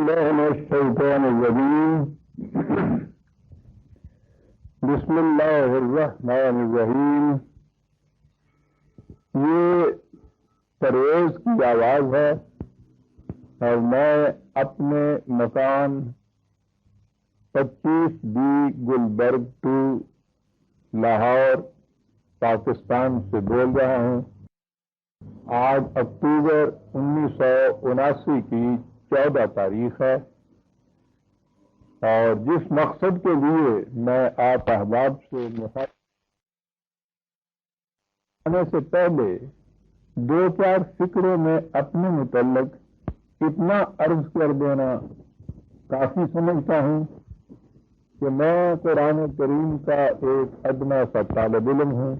الله من الشيطان الرجيم. بسم اللہ الرحمن الرحیم. یہ پرویز کی آواز ہے اور میں اپنے مکان 25 بی گلبرگ 2 لاہور پاکستان سے بول رہا ہوں. آج اکتوبر 1979 کی 14 تاریخ ہے اور جس مقصد کے لیے میں آپ احباب سے آنے سے پہلے 2-4 فکروں میں اپنے متعلق اتنا عرض کر دینا کافی سمجھتا ہوں کہ میں قرآن کریم کا ایک ادنا سا طالب علم ہوں.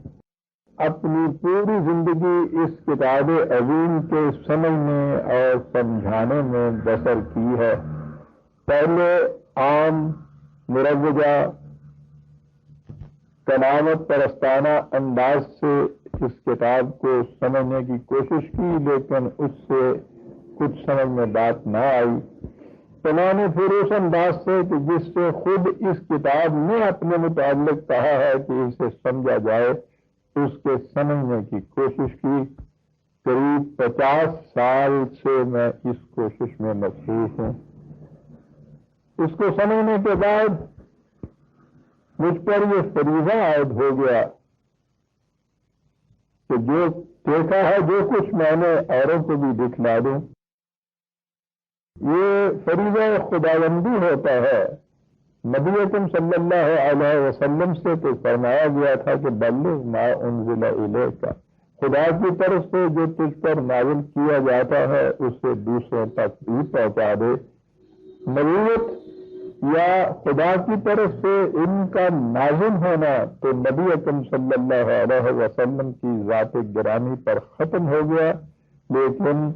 اپنی پوری زندگی اس کتاب عظیم کے سمجھنے اور سمجھانے میں بسر کی ہے. پہلے عام مروجہ تلاوت پرستانہ انداز سے اس کتاب کو سمجھنے کی کوشش کی، لیکن اس سے کچھ سمجھ میں بات نہ آئی. تو میں نے پھر اس انداز سے کہ جس سے خود اس کتاب نے اپنے متعلق کہا ہے کہ اسے سمجھا جائے، اس کے سمجھنے کی کوشش کی. قریب 50 سال سے میں اس کوشش میں مصروف ہوں. اس کو سمجھنے کے بعد مجھ پر یہ فریضہ عائد ہو گیا کہ جو دیکھا ہے جو کچھ میں نے اوروں کو بھی دکھلا دوں. یہ فریضہ خداوندی ہوتا ہے. نبی اکرم صلی اللہ علیہ وسلم سے تو فرمایا گیا تھا کہ بلغ ما انزل الیک، خدا کی طرف سے جو تجھ پر نازل کیا جاتا ہے اسے دوسروں تک بھی پہنچا دے. نبوت یا خدا کی طرف سے ان کا نازل ہونا تو نبی اکرم صلی اللہ علیہ وسلم کی ذات گرامی پر ختم ہو گیا، لیکن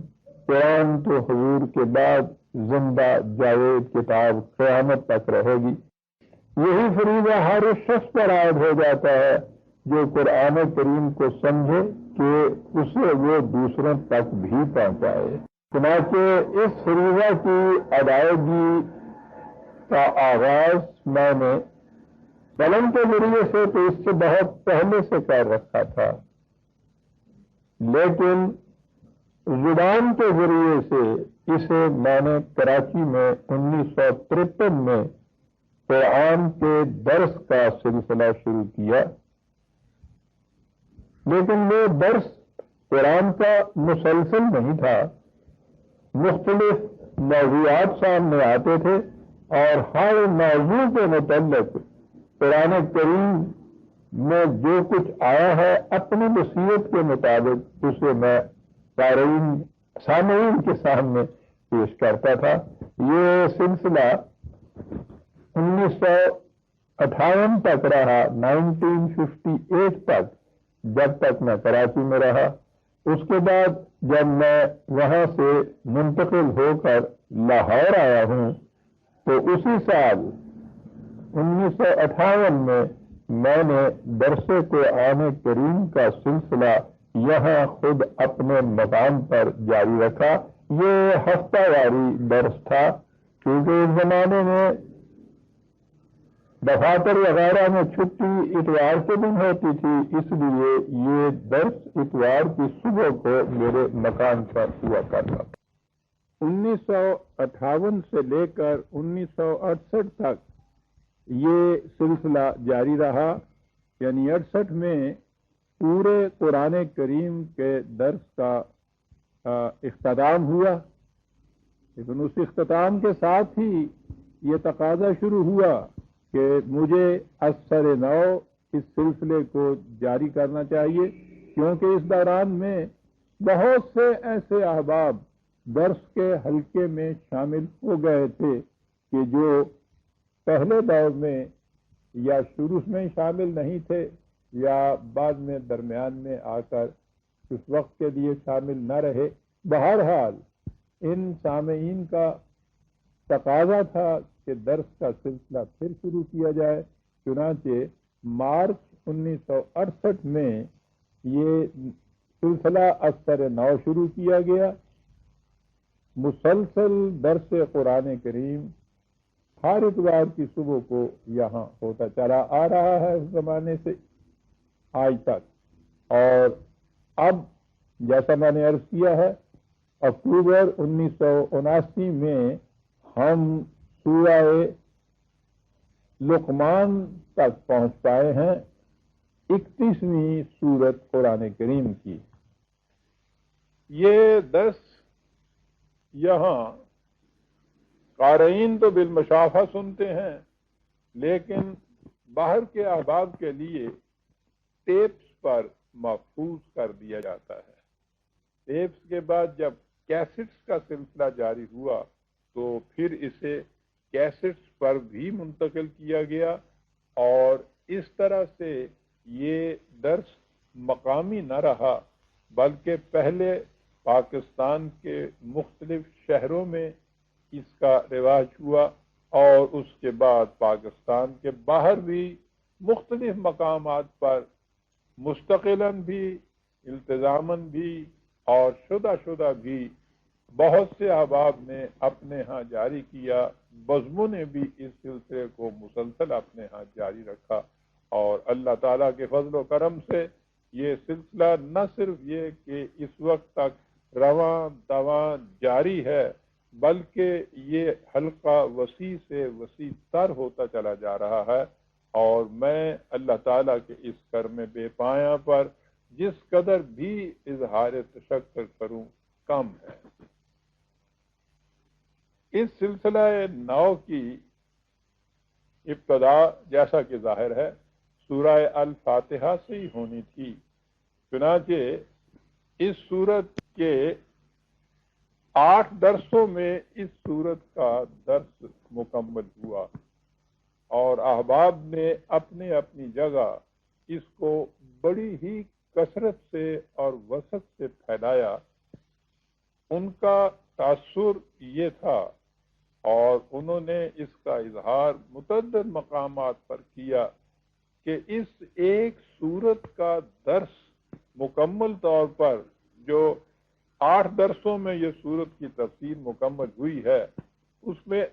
قرآن تو حضور کے بعد زندہ جاوید کتاب قیامت تک رہے گی. یہی فریضہ ہر اس شخص پر عائد ہو جاتا ہے جو قرآن کریم کو سمجھے کہ اسے وہ دوسروں تک بھی پہنچائے. چنانچہ اس فریضہ کی ادائیگی کا آغاز میں نے قلم کے ذریعے سے تو اس سے بہت پہلے سے کر رکھا تھا، لیکن زبان کے ذریعے سے اسے میں نے کراچی میں 1953 میں قرآن کے درس کا سلسلہ شروع کیا. لیکن وہ درس قرآن کا مسلسل نہیں تھا. مختلف موضوعات سامنے آتے تھے اور ہر موضوع کے متعلق قرآن کریم میں جو کچھ آیا ہے اپنی نصیحت کے مطابق اسے میں سامعین کے سامنے پیش کرتا تھا. یہ سلسلہ 1958 تک رہا، 1958 تک، جب تک میں کراچی میں رہا. اس کے بعد جب میں وہاں سے منتقل ہو کر لاہور آیا ہوں تو اسی سال 1958 میں نے درس قرآن کریم کا سلسلہ یہاں خود اپنے مقام پر جاری رکھا. یہ ہفتہ واری درس تھا، کیونکہ اس زمانے میں دفاتر وغیرہ میں چھٹی اتوار کے دن ہوتی تھی، اس لیے یہ درس اتوار کی صبح کو میرے مکان پر ہوا کرتا تھا. 1958 سے لے کر 1968 تک یہ سلسلہ جاری رہا. یعنی 68 میں پورے قرآن کریم کے درس کا اختتام ہوا، لیکن اس اختتام کے ساتھ ہی یہ تقاضا شروع ہوا کہ مجھے اثر نو اس سلسلے کو جاری کرنا چاہیے، کیونکہ اس دوران میں بہت سے ایسے احباب درس کے حلقے میں شامل ہو گئے تھے کہ جو پہلے دور میں یا شروع میں شامل نہیں تھے یا بعد میں درمیان میں آ کر اس وقت کے لیے شامل نہ رہے. بہرحال ان سامعین کا تقاضا تھا کہ درس کا سلسلہ پھر شروع کیا جائے. چنانچہ مارچ 1968 میں یہ سلسلہ اثر نو شروع کیا گیا مسلسل درس قرآن کریم ہر اتوار کی صبح کو یہاں ہوتا چلا آ رہا ہے اس زمانے سے آج تک، اور اب جیسا میں نے عرض کیا ہے اکتوبر 1979 میں ہم سورہ لقمان تک پہنچ پائے ہیں، 31ویں سورت قرآن کریم کی۔ یہ درس یہاں قارئین تو بالمشافہ سنتے ہیں، لیکن باہر کے احباب کے لیے ٹیپس پر محفوظ کر دیا جاتا ہے۔ ٹیپس کے بعد جب کیسٹس کا سلسلہ جاری ہوا تو پھر اسے کیسٹس پر بھی منتقل کیا گیا، اور اس طرح سے یہ درس مقامی نہ رہا، بلکہ پہلے پاکستان کے مختلف شہروں میں اس کا رواج ہوا، اور اس کے بعد پاکستان کے باہر بھی مختلف مقامات پر مستقلاً بھی، التزاماً بھی اور شدہ بھی بہت سے احباب نے اپنے ہاں جاری کیا۔ بزموں نے بھی اس سلسلے کو مسلسل اپنے ہاں جاری رکھا، اور اللہ تعالیٰ کے فضل و کرم سے یہ سلسلہ نہ صرف یہ کہ اس وقت تک رواں دواں جاری ہے، بلکہ یہ حلقہ وسیع سے وسیع تر ہوتا چلا جا رہا ہے، اور میں اللہ تعالیٰ کے اس کرم بے پایاں پر جس قدر بھی اظہار تشکر کروں کم ہے۔ اس سلسلہ نو کی ابتدا جیسا کہ ظاہر ہے سورہ الفاتحہ سے ہی ہونی تھی، چنانچہ اس سورت کے 8 درسوں میں اس سورت کا درس مکمل ہوا، اور احباب نے اپنے اپنی جگہ اس کو بڑی ہی کثرت سے اور وسعت سے پھیلایا۔ ان کا تاثر یہ تھا، اور انہوں نے اس کا اظہار متعدد مقامات پر کیا کہ اس ایک سورت کا درس مکمل طور پر جو 8 درسوں میں یہ سورت کی تفسیر مکمل ہوئی ہے، اس میں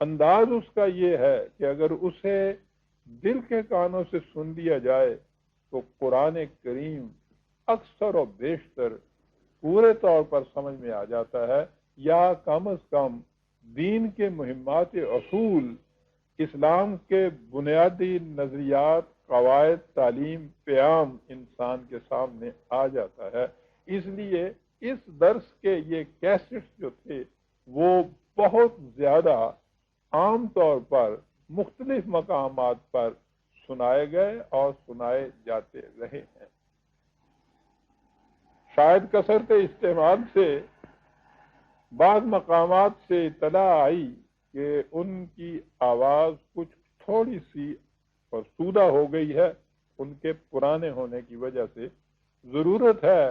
انداز اس کا یہ ہے کہ اگر اسے دل کے کانوں سے سن لیا جائے تو قرآن کریم اکثر و بیشتر پورے طور پر سمجھ میں آ جاتا ہے، یا کم از کم دین کے مہمات اصول، اسلام کے بنیادی نظریات، قواعد، تعلیم، پیام انسان کے سامنے آ جاتا ہے۔ اس لیے اس درس کے یہ کیسٹس جو تھے وہ بہت زیادہ عام طور پر مختلف مقامات پر سنائے گئے اور سنائے جاتے رہے ہیں۔ شاید کثرت استعمال سے بعض مقامات سے اطلاع آئی کہ ان کی آواز کچھ تھوڑی سی فرسودہ ہو گئی ہے، ان کے پرانے ہونے کی وجہ سے۔ ضرورت ہے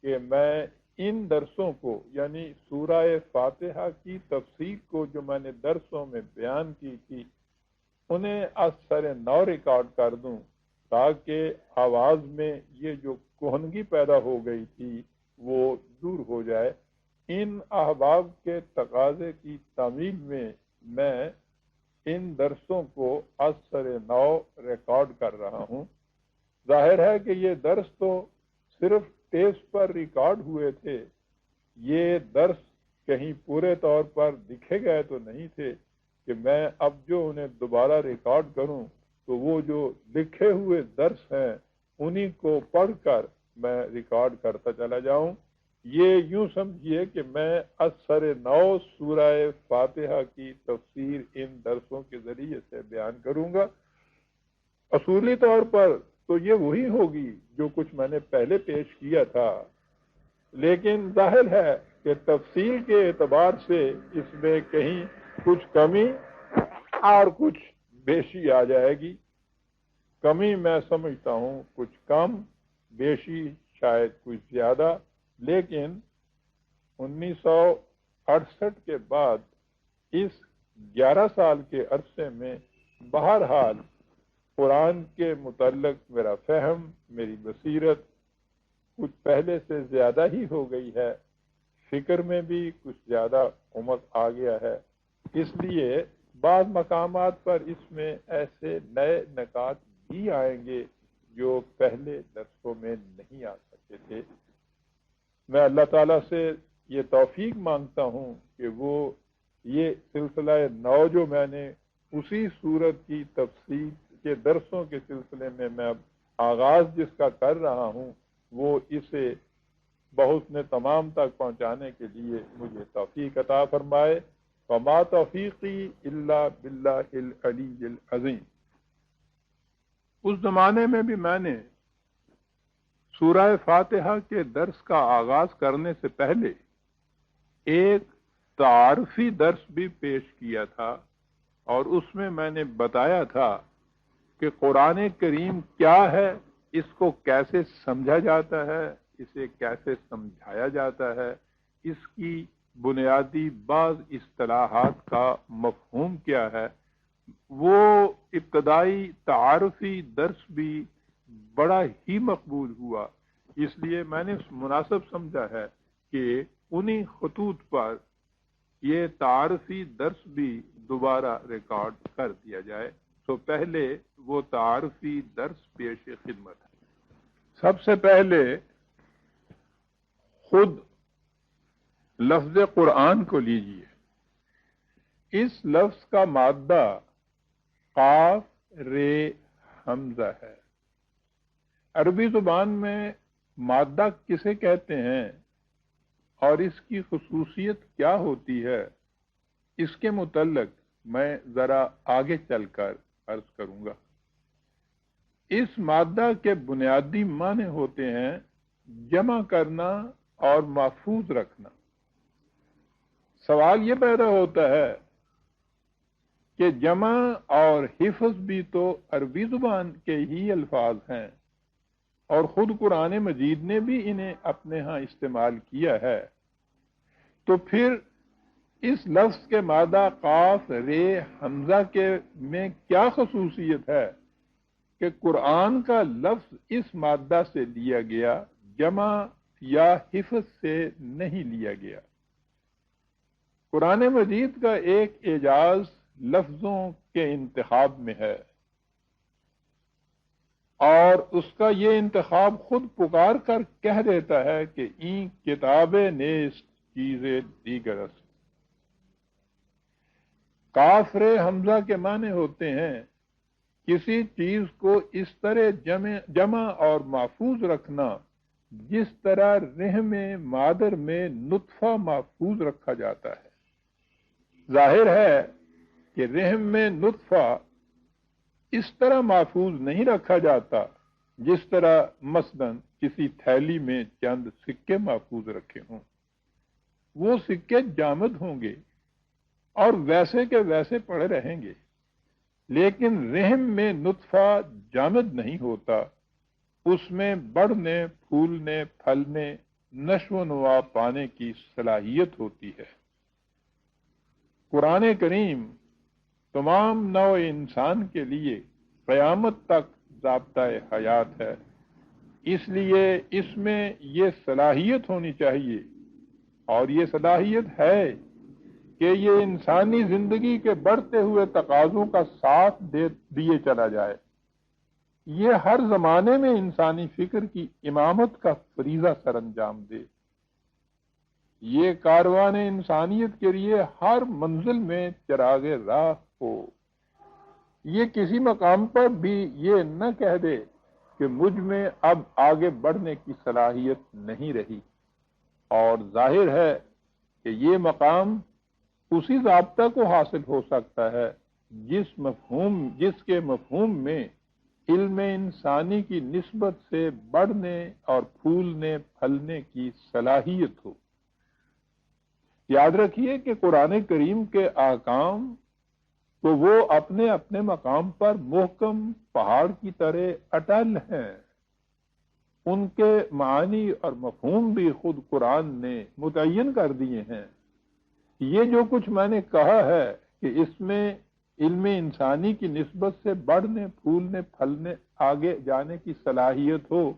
کہ میں ان درسوں کو، یعنی سورہ فاتحہ کی تفسیر کو جو میں نے درسوں میں بیان کی تھی، انہیں از سر نو ریکارڈ کر دوں، تاکہ آواز میں یہ جو کہنگی پیدا ہو گئی تھی وہ دور ہو جائے۔ ان احباب کے تقاضے کی تعمیل میں میں ان درسوں کو از سر نو ریکارڈ کر رہا ہوں۔ ظاہر ہے کہ یہ درس تو صرف ٹیپس پر ریکارڈ ہوئے تھے، یہ درس کہیں پورے طور پر لکھے گئے تو نہیں تھے کہ میں اب جو انہیں دوبارہ ریکارڈ کروں تو وہ جو لکھے ہوئے درس ہیں انہی کو پڑھ کر میں ریکارڈ کرتا چلا جاؤں۔ یہ یوں سمجھیے کہ میں از سر نو سورہ فاتحہ کی تفسیر ان درسوں کے ذریعے سے بیان کروں گا۔ اصولی طور پر تو یہ وہی ہوگی جو کچھ میں نے پہلے پیش کیا تھا، لیکن ظاہر ہے کہ تفصیل کے اعتبار سے اس میں کہیں کچھ کمی اور کچھ بیشی آ جائے گی۔ کمی میں سمجھتا ہوں کچھ کم، بیشی شاید کچھ زیادہ، لیکن 1968 کے بعد اس 11 سال کے عرصے میں بہرحال قرآن کے متعلق میرا فہم، میری بصیرت کچھ پہلے سے زیادہ ہی ہو گئی ہے۔ فکر میں بھی کچھ زیادہ عمق آ گیا ہے، اس لیے بعض مقامات پر اس میں ایسے نئے نکات بھی آئیں گے جو پہلے درسوں میں نہیں آ سکتے تھے۔ میں اللہ تعالیٰ سے یہ توفیق مانگتا ہوں کہ وہ یہ سلسلہ 9 جو میں نے اسی صورت کی تفسیر کے درسوں کے سلسلے میں اب آغاز جس کا کر رہا ہوں، وہ اسے بحسن تمام تک پہنچانے کے لیے مجھے توفیق عطا فرمائے۔ وما توفیقی الا باللہ العلی العظیم۔ اس زمانے میں بھی میں نے سورہ فاتحہ کے درس کا آغاز کرنے سے پہلے ایک تعارفی درس بھی پیش کیا تھا، اور اس میں نے بتایا تھا کہ قرآن کریم کیا ہے، اس کو کیسے سمجھا جاتا ہے، اسے کیسے سمجھایا جاتا ہے، اس کی بنیادی بعض اصطلاحات کا مفہوم کیا ہے۔ وہ ابتدائی تعارفی درس بھی بڑا ہی مقبول ہوا، اس لیے میں نے مناسب سمجھا ہے کہ انہی خطوط پر یہ تعارفی درس بھی دوبارہ ریکارڈ کر دیا جائے۔ تو پہلے وہ تعارفی درس پیش خدمت ہے۔ سب سے پہلے خود لفظ قرآن کو لیجئے۔ اس لفظ کا مادہ قاف رے حمزہ ہے۔ عربی زبان میں مادہ کسے کہتے ہیں اور اس کی خصوصیت کیا ہوتی ہے، اس کے متعلق میں ذرا آگے چل کر عرض کروں گا۔ اس مادہ کے بنیادی معنی ہوتے ہیں جمع کرنا اور محفوظ رکھنا۔ سوال یہ پیدا ہوتا ہے کہ جمع اور حفظ بھی تو عربی زبان کے ہی الفاظ ہیں، اور خود قرآن مجید نے بھی انہیں اپنے ہاں استعمال کیا ہے، تو پھر اس لفظ کے مادہ قاف رے حمزہ کے میں کیا خصوصیت ہے کہ قرآن کا لفظ اس مادہ سے لیا گیا، جمع یا حفظ سے نہیں لیا گیا۔ قرآن مجید کا ایک اعجاز لفظوں کے انتخاب میں ہے، اور اس کا یہ انتخاب خود پکار کر کہہ دیتا ہے کہ این کتابیں نیست چیزیں دیگر است۔ کاف رے حمزہ کے معنی ہوتے ہیں کسی چیز کو اس طرح جمع اور محفوظ رکھنا جس طرح رحم مادر میں نطفہ محفوظ رکھا جاتا ہے۔ ظاہر ہے کہ رحم میں نطفہ اس طرح محفوظ نہیں رکھا جاتا جس طرح مثلا کسی تھیلی میں چند سکے محفوظ رکھے ہوں۔ وہ سکے جامد ہوں گے اور ویسے کے ویسے پڑے رہیں گے، لیکن رحم میں نطفہ جامد نہیں ہوتا، اس میں بڑھنے، پھولنے، پھلنے، نشو و نما پانے کی صلاحیت ہوتی ہے۔ قرآن کریم تمام نوع انسان کے لیے قیامت تک ضابطۂ حیات ہے، اس لیے اس میں یہ صلاحیت ہونی چاہیے، اور یہ صلاحیت ہے کہ یہ انسانی زندگی کے بڑھتے ہوئے تقاضوں کا ساتھ دیے چلا جائے۔ یہ ہر زمانے میں انسانی فکر کی امامت کا فریضہ سر انجام دے۔ یہ کاروان انسانیت کے لیے ہر منزل میں چراغ راہ ہو۔ یہ کسی مقام پر بھی یہ نہ کہہ دے کہ مجھ میں اب آگے بڑھنے کی صلاحیت نہیں رہی، اور ظاہر ہے کہ یہ مقام اسی ضابطہ کو حاصل ہو سکتا ہے جس کے مفہوم میں علم انسانی کی نسبت سے بڑھنے اور پھولنے پھلنے کی صلاحیت ہو۔ یاد رکھیے کہ قرآن کریم کے احکام تو وہ اپنے اپنے مقام پر محکم پہاڑ کی طرح اٹل ہیں، ان کے معانی اور مفہوم بھی خود قرآن نے متعین کر دیے ہیں۔ یہ جو کچھ میں نے کہا ہے کہ اس میں علم انسانی کی نسبت سے بڑھنے، پھولنے، پھلنے، آگے جانے کی صلاحیت ہو،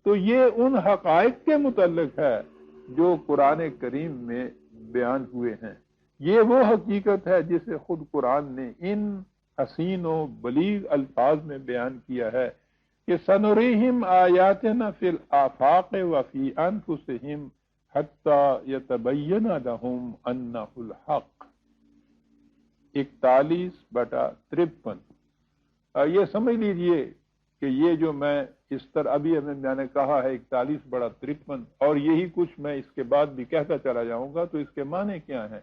تو یہ ان حقائق کے متعلق ہے جو قرآن کریم میں بیان ہوئے ہیں۔ یہ وہ حقیقت ہے جسے خود قرآن نے ان حسین و بلیغ الفاظ میں بیان کیا ہے کہ سنریہم آیاتنا فی الآفاق وفی انفسہم حتی یتبین لہم انہ الحق۔ 41/53۔ یہ سمجھ لیجئے کہ یہ جو میں اس طرح ابھی میں نے کہا ہے 41/53، اور یہی کچھ میں اس کے بعد بھی کہتا چلا جاؤں گا، تو اس کے معنی کیا ہیں؟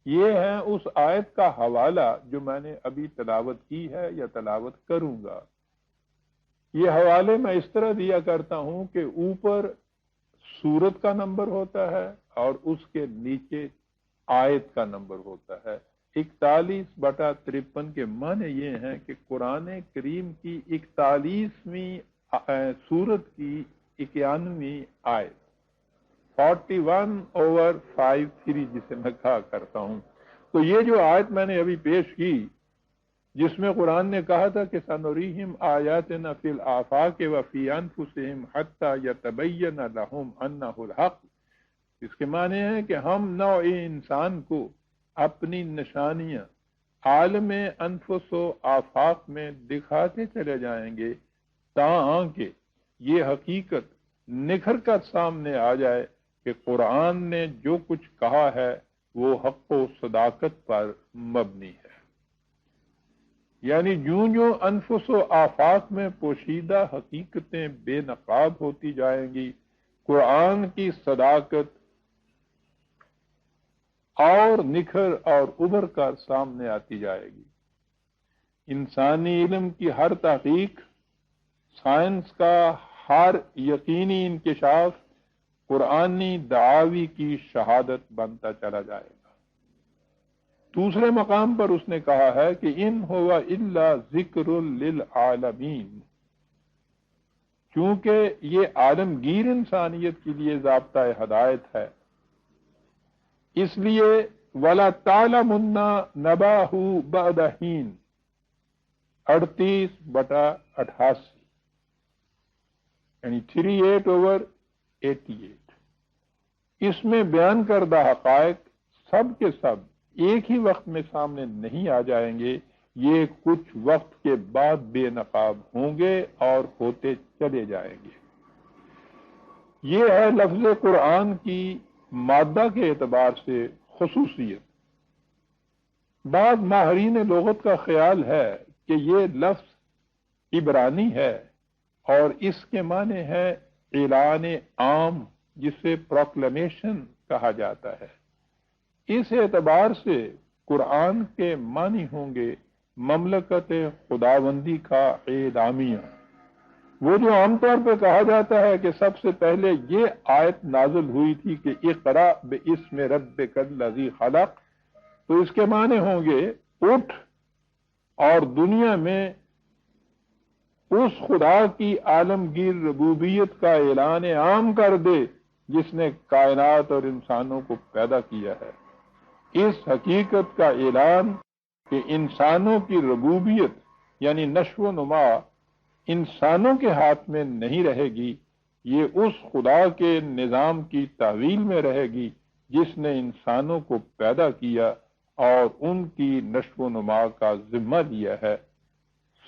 یہ ہے اس آیت کا حوالہ جو میں نے ابھی تلاوت کی ہے یا تلاوت کروں گا۔ یہ حوالے میں اس طرح دیا کرتا ہوں کہ اوپر سورت کا نمبر ہوتا ہے اور اس کے نیچے آیت کا نمبر ہوتا ہے۔ 41/53 کے معنی یہ ہیں کہ قرآن کریم کی 41ویں سورت کی 91ویں آیت، 41/53 جسے میں کہا کرتا ہوں۔ تو یہ جو آیت میں نے ابھی پیش کی، جس میں قرآن نے کہا تھا کہ سنریہم آیاتنا فی الآفاق وفی انفسہم حتی یتبین لہم انہ الحق، اس کے معنی ہے کہ ہم نوع انسان کو اپنی نشانیاں عالم انفس و آفاق میں دکھاتے چلے جائیں گے تاکہ یہ حقیقت نکھر کر سامنے آ جائے کہ قرآن نے جو کچھ کہا ہے وہ حق و صداقت پر مبنی ہے۔ یعنی جو انفس و آفاق میں پوشیدہ حقیقتیں بے نقاب ہوتی جائیں گی، قرآن کی صداقت اور نکھر اور ابھر کر سامنے آتی جائے گی۔ انسانی علم کی ہر تحقیق، سائنس کا ہر یقینی انکشاف قرآنی دعاوی کی شہادت بنتا چلا جائے گا۔ دوسرے مقام پر اس نے کہا ہے کہ ان ہوا الا ذکر للعالمین، چونکہ یہ عالمگیر انسانیت کے لیے ضابطہ ہدایت ہے، اس لیے وَلَا تَعْلَمُنَّ نَبَأَهُ بَعْدَ حِينٍ، 38/88، یعنی 38/88۔ اس میں بیان کردہ حقائق سب کے سب ایک ہی وقت میں سامنے نہیں آ جائیں گے، یہ کچھ وقت کے بعد بے نقاب ہوں گے اور ہوتے چلے جائیں گے۔ یہ ہے لفظ قرآن کی مادہ کے اعتبار سے خصوصیت۔ بعض ماہرین لغت کا خیال ہے کہ یہ لفظ عبرانی ہے اور اس کے معنی ہے اعلان عام، جسے پروکلیمیشن کہا جاتا ہے۔ اس اعتبار سے قرآن کے معنی ہوں گے مملکت خداوندی کا اعلامیہ۔ وہ جو عام طور پہ کہا جاتا ہے کہ سب سے پہلے یہ آیت نازل ہوئی تھی کہ اقرأ باسم ربک الذی خلق، تو اس کے معنی ہوں گے اٹھ اور دنیا میں اس خدا کی عالمگیر ربوبیت کا اعلان عام کر دے جس نے کائنات اور انسانوں کو پیدا کیا ہے۔ اس حقیقت کا اعلان کہ انسانوں کی ربوبیت یعنی نشو و نما انسانوں کے ہاتھ میں نہیں رہے گی، یہ اس خدا کے نظام کی تحویل میں رہے گی جس نے انسانوں کو پیدا کیا اور ان کی نشو و نما کا ذمہ لیا ہے۔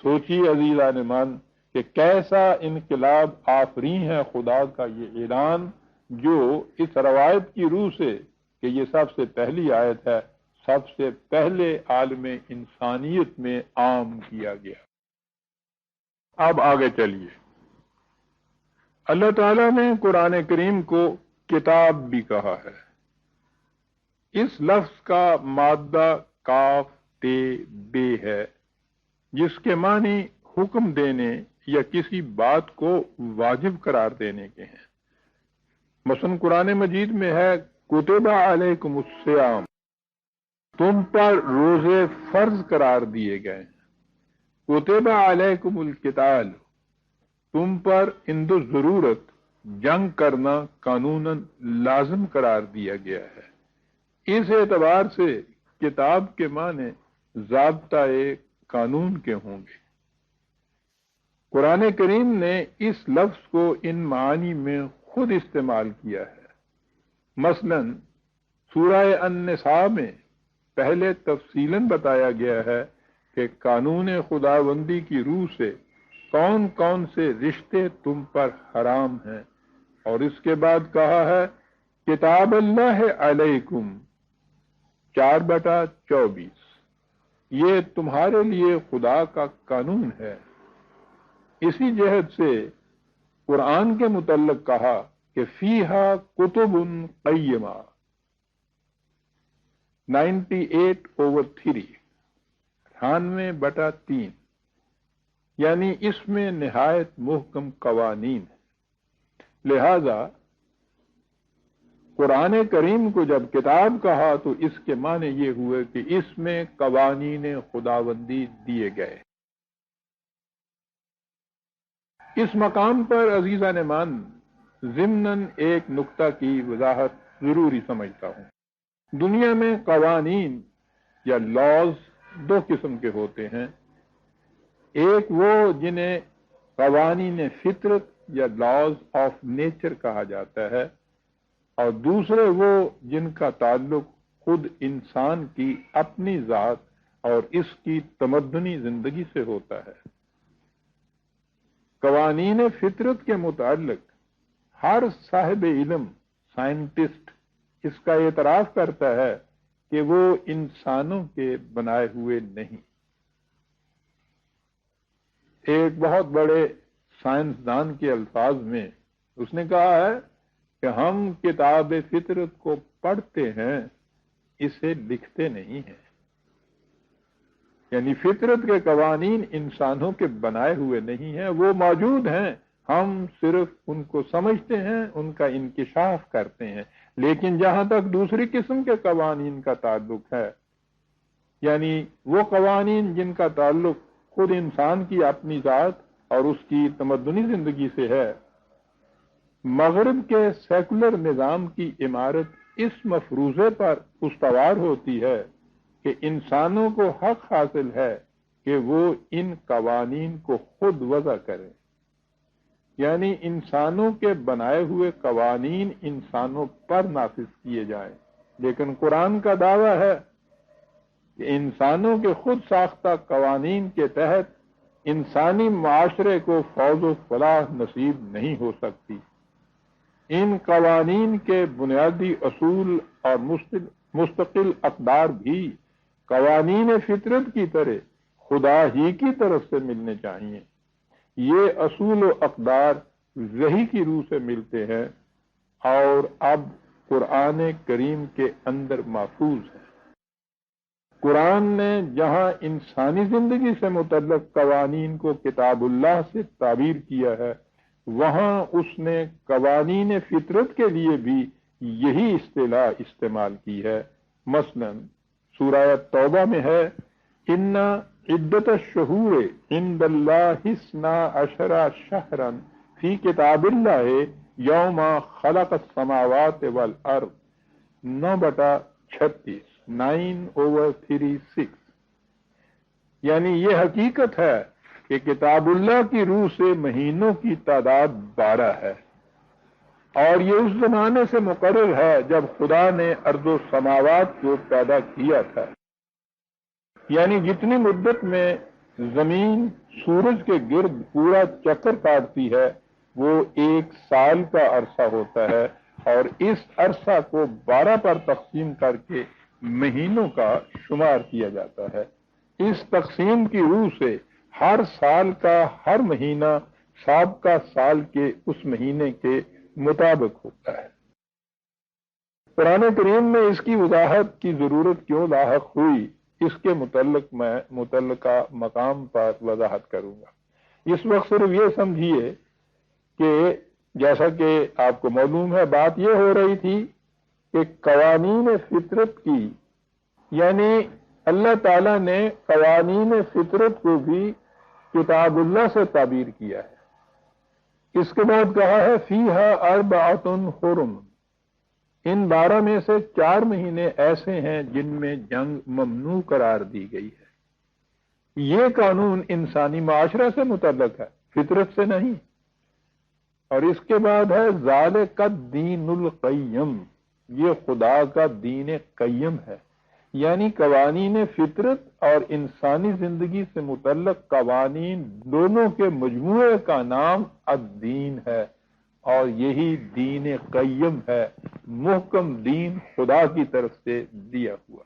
سوچیے عزیزان من کہ کیسا انقلاب آفریں ہے خدا کا یہ اعلان، جو اس روایت کی روح سے کہ یہ سب سے پہلی آیت ہے، سب سے پہلے عالم انسانیت میں عام کیا گیا۔ اب آگے چلیے۔ اللہ تعالیٰ نے قرآن کریم کو کتاب بھی کہا ہے۔ اس لفظ کا مادہ کاف تے بے ہے، جس کے معنی حکم دینے یا کسی بات کو واجب قرار دینے کے ہیں۔ مثلا قرآن مجید میں ہے کتب علیکم الصیام، تم پر روزے فرض قرار دیے گئے ہیں۔ کتب علیکم القتال، تم پر اند ضرورت جنگ کرنا قانوناً لازم قرار دیا گیا ہے۔ اس اعتبار سے کتاب کے معنی ضابطۂ قانون کے ہوں گے۔ قرآن کریم نے اس لفظ کو ان معانی میں خود استعمال کیا ہے۔ مثلا سورہ النساء میں پہلے تفصیلاً بتایا گیا ہے کہ قانون خداوندی کی روح سے کون کون سے رشتے تم پر حرام ہیں، اور اس کے بعد کہا ہے کتاب اللہ علیکم 4/24، یہ تمہارے لیے خدا کا قانون ہے۔ اسی جہت سے قرآن کے متعلق کہا کہ فیہا کتب قیمہ 98/3، 98/3، یعنی اس میں نہایت محکم قوانین ہیں۔ لہذا قرآن کریم کو جب کتاب کہا تو اس کے معنی یہ ہوئے کہ اس میں قوانین خداوندی دیے گئے۔ اس مقام پر عزیزان مان ضمناً ایک نقطہ کی وضاحت ضروری سمجھتا ہوں۔ دنیا میں قوانین یا لاز دو قسم کے ہوتے ہیں، ایک وہ جنہیں قوانین فطرت یا لاز آف نیچر کہا جاتا ہے، اور دوسرے وہ جن کا تعلق خود انسان کی اپنی ذات اور اس کی تمدنی زندگی سے ہوتا ہے۔ قوانین فطرت کے متعلق ہر صاحب علم سائنٹسٹ اس کا اعتراف کرتا ہے کہ وہ انسانوں کے بنائے ہوئے نہیں۔ ایک بہت بڑے سائنسدان کے الفاظ میں اس نے کہا ہے کہ ہم کتاب فطرت کو پڑھتے ہیں، اسے لکھتے نہیں ہیں۔ یعنی فطرت کے قوانین انسانوں کے بنائے ہوئے نہیں ہیں، وہ موجود ہیں، ہم صرف ان کو سمجھتے ہیں، ان کا انکشاف کرتے ہیں۔ لیکن جہاں تک دوسری قسم کے قوانین کا تعلق ہے، یعنی وہ قوانین جن کا تعلق خود انسان کی اپنی ذات اور اس کی تمدنی زندگی سے ہے، مغرب کے سیکولر نظام کی عمارت اس مفروضے پر استوار ہوتی ہے کہ انسانوں کو حق حاصل ہے کہ وہ ان قوانین کو خود وضع کریں، یعنی انسانوں کے بنائے ہوئے قوانین انسانوں پر نافذ کیے جائیں۔ لیکن قرآن کا دعویٰ ہے کہ انسانوں کے خود ساختہ قوانین کے تحت انسانی معاشرے کو فوز و فلاح نصیب نہیں ہو سکتی۔ ان قوانین کے بنیادی اصول اور مستقل اقدار بھی قوانین فطرت کی طرح خدا ہی کی طرف سے ملنے چاہیے۔ یہ اصول و اقدار وحی کی روح سے ملتے ہیں اور اب قرآن کریم کے اندر محفوظ ہیں۔ قرآن نے جہاں انسانی زندگی سے متعلق قوانین کو کتاب اللہ سے تعبیر کیا ہے، وہاں اس نے قوانین فطرت کے لیے بھی یہی اصطلاح استعمال کی ہے۔ مثلا سورہ توبہ میں ہے ان عدت الشہور عند اللہ 12 شہرا فی کتاب اللہ یوم خلق السماوات والارض 9/36، 9/36، یعنی یہ حقیقت ہے کہ کتاب اللہ کی روح سے مہینوں کی تعداد 12 ہے، اور یہ اس زمانے سے مقرر ہے جب خدا نے ارض و سماوات کو پیدا کیا تھا۔ یعنی جتنی مدت میں زمین سورج کے گرد پورا چکر کاٹتی ہے وہ 1 سال کا عرصہ ہوتا ہے، اور اس عرصہ کو 12 پر تقسیم کر کے مہینوں کا شمار کیا جاتا ہے۔ اس تقسیم کی روح سے ہر سال کا ہر مہینہ سابقہ سال کے اس مہینے کے مطابق ہوتا ہے۔ قرآن کریم میں اس کی وضاحت کی ضرورت کیوں لاحق ہوئی، اس کے متعلق میں متعلقہ مقام پر وضاحت کروں گا۔ اس وقت صرف یہ سمجھیے کہ جیسا کہ آپ کو معلوم ہے، بات یہ ہو رہی تھی کہ قوانین فطرت کی، یعنی اللہ تعالیٰ نے قوانین فطرت کو بھی کتاب اللہ سے تعبیر کیا ہے۔ اس کے بعد کہا ہے فیہا 4 حرم، ان 12 میں سے 4 مہینے ایسے ہیں جن میں جنگ ممنوع قرار دی گئی ہے۔ یہ قانون انسانی معاشرہ سے متعلق ہے، فطرت سے نہیں۔ اور اس کے بعد ہے ذالک الدین القیم، یہ خدا کا دین قیم ہے، یعنی قوانین فطرت اور انسانی زندگی سے متعلق قوانین دونوں کے مجموعے کا نام الدین ہے، اور یہی دین قیم ہے، محکم دین خدا کی طرف سے دیا ہوا۔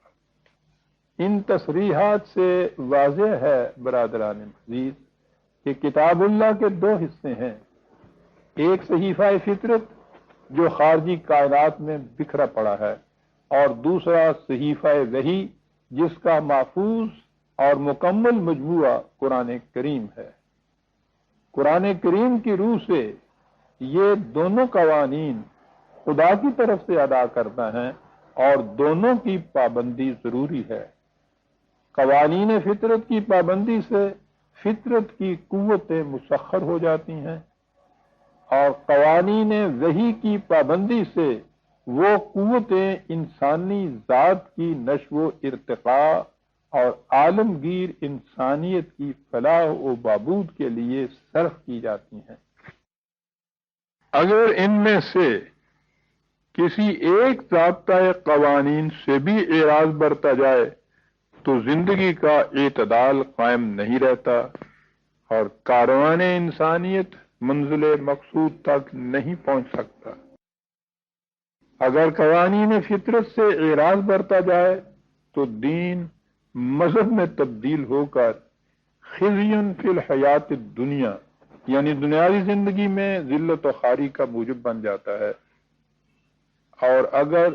ان تصریحات سے واضح ہے برادران عزیز کہ کتاب اللہ کے دو حصے ہیں، ایک صحیفہ فطرت جو خارجی کائنات میں بکھرا پڑا ہے، اور دوسرا صحیفہ وحی جس کا محفوظ اور مکمل مجموعہ قرآن کریم ہے۔ قرآن کریم کی روح سے یہ دونوں قوانین خدا کی طرف سے ادا کرتا ہے، اور دونوں کی پابندی ضروری ہے۔ قوانین فطرت کی پابندی سے فطرت کی قوتیں مسخر ہو جاتی ہیں، اور قوانین وحی کی پابندی سے وہ قوتیں انسانی ذات کی نشو و ارتقاء اور عالمگیر انسانیت کی فلاح و بہبود کے لیے صرف کی جاتی ہیں۔ اگر ان میں سے کسی ایک ضابطۂ قوانین سے بھی اعراض برتا جائے تو زندگی کا اعتدال قائم نہیں رہتا، اور کاروان انسانیت منزل مقصود تک نہیں پہنچ سکتا۔ اگر قوانین فطرت سے اعراض برتا جائے تو دین مذہب میں تبدیل ہو کر خزی فی الحیات الدنیا، یعنی دنیاوی زندگی میں ذلت و خواری کا موجب بن جاتا ہے، اور اگر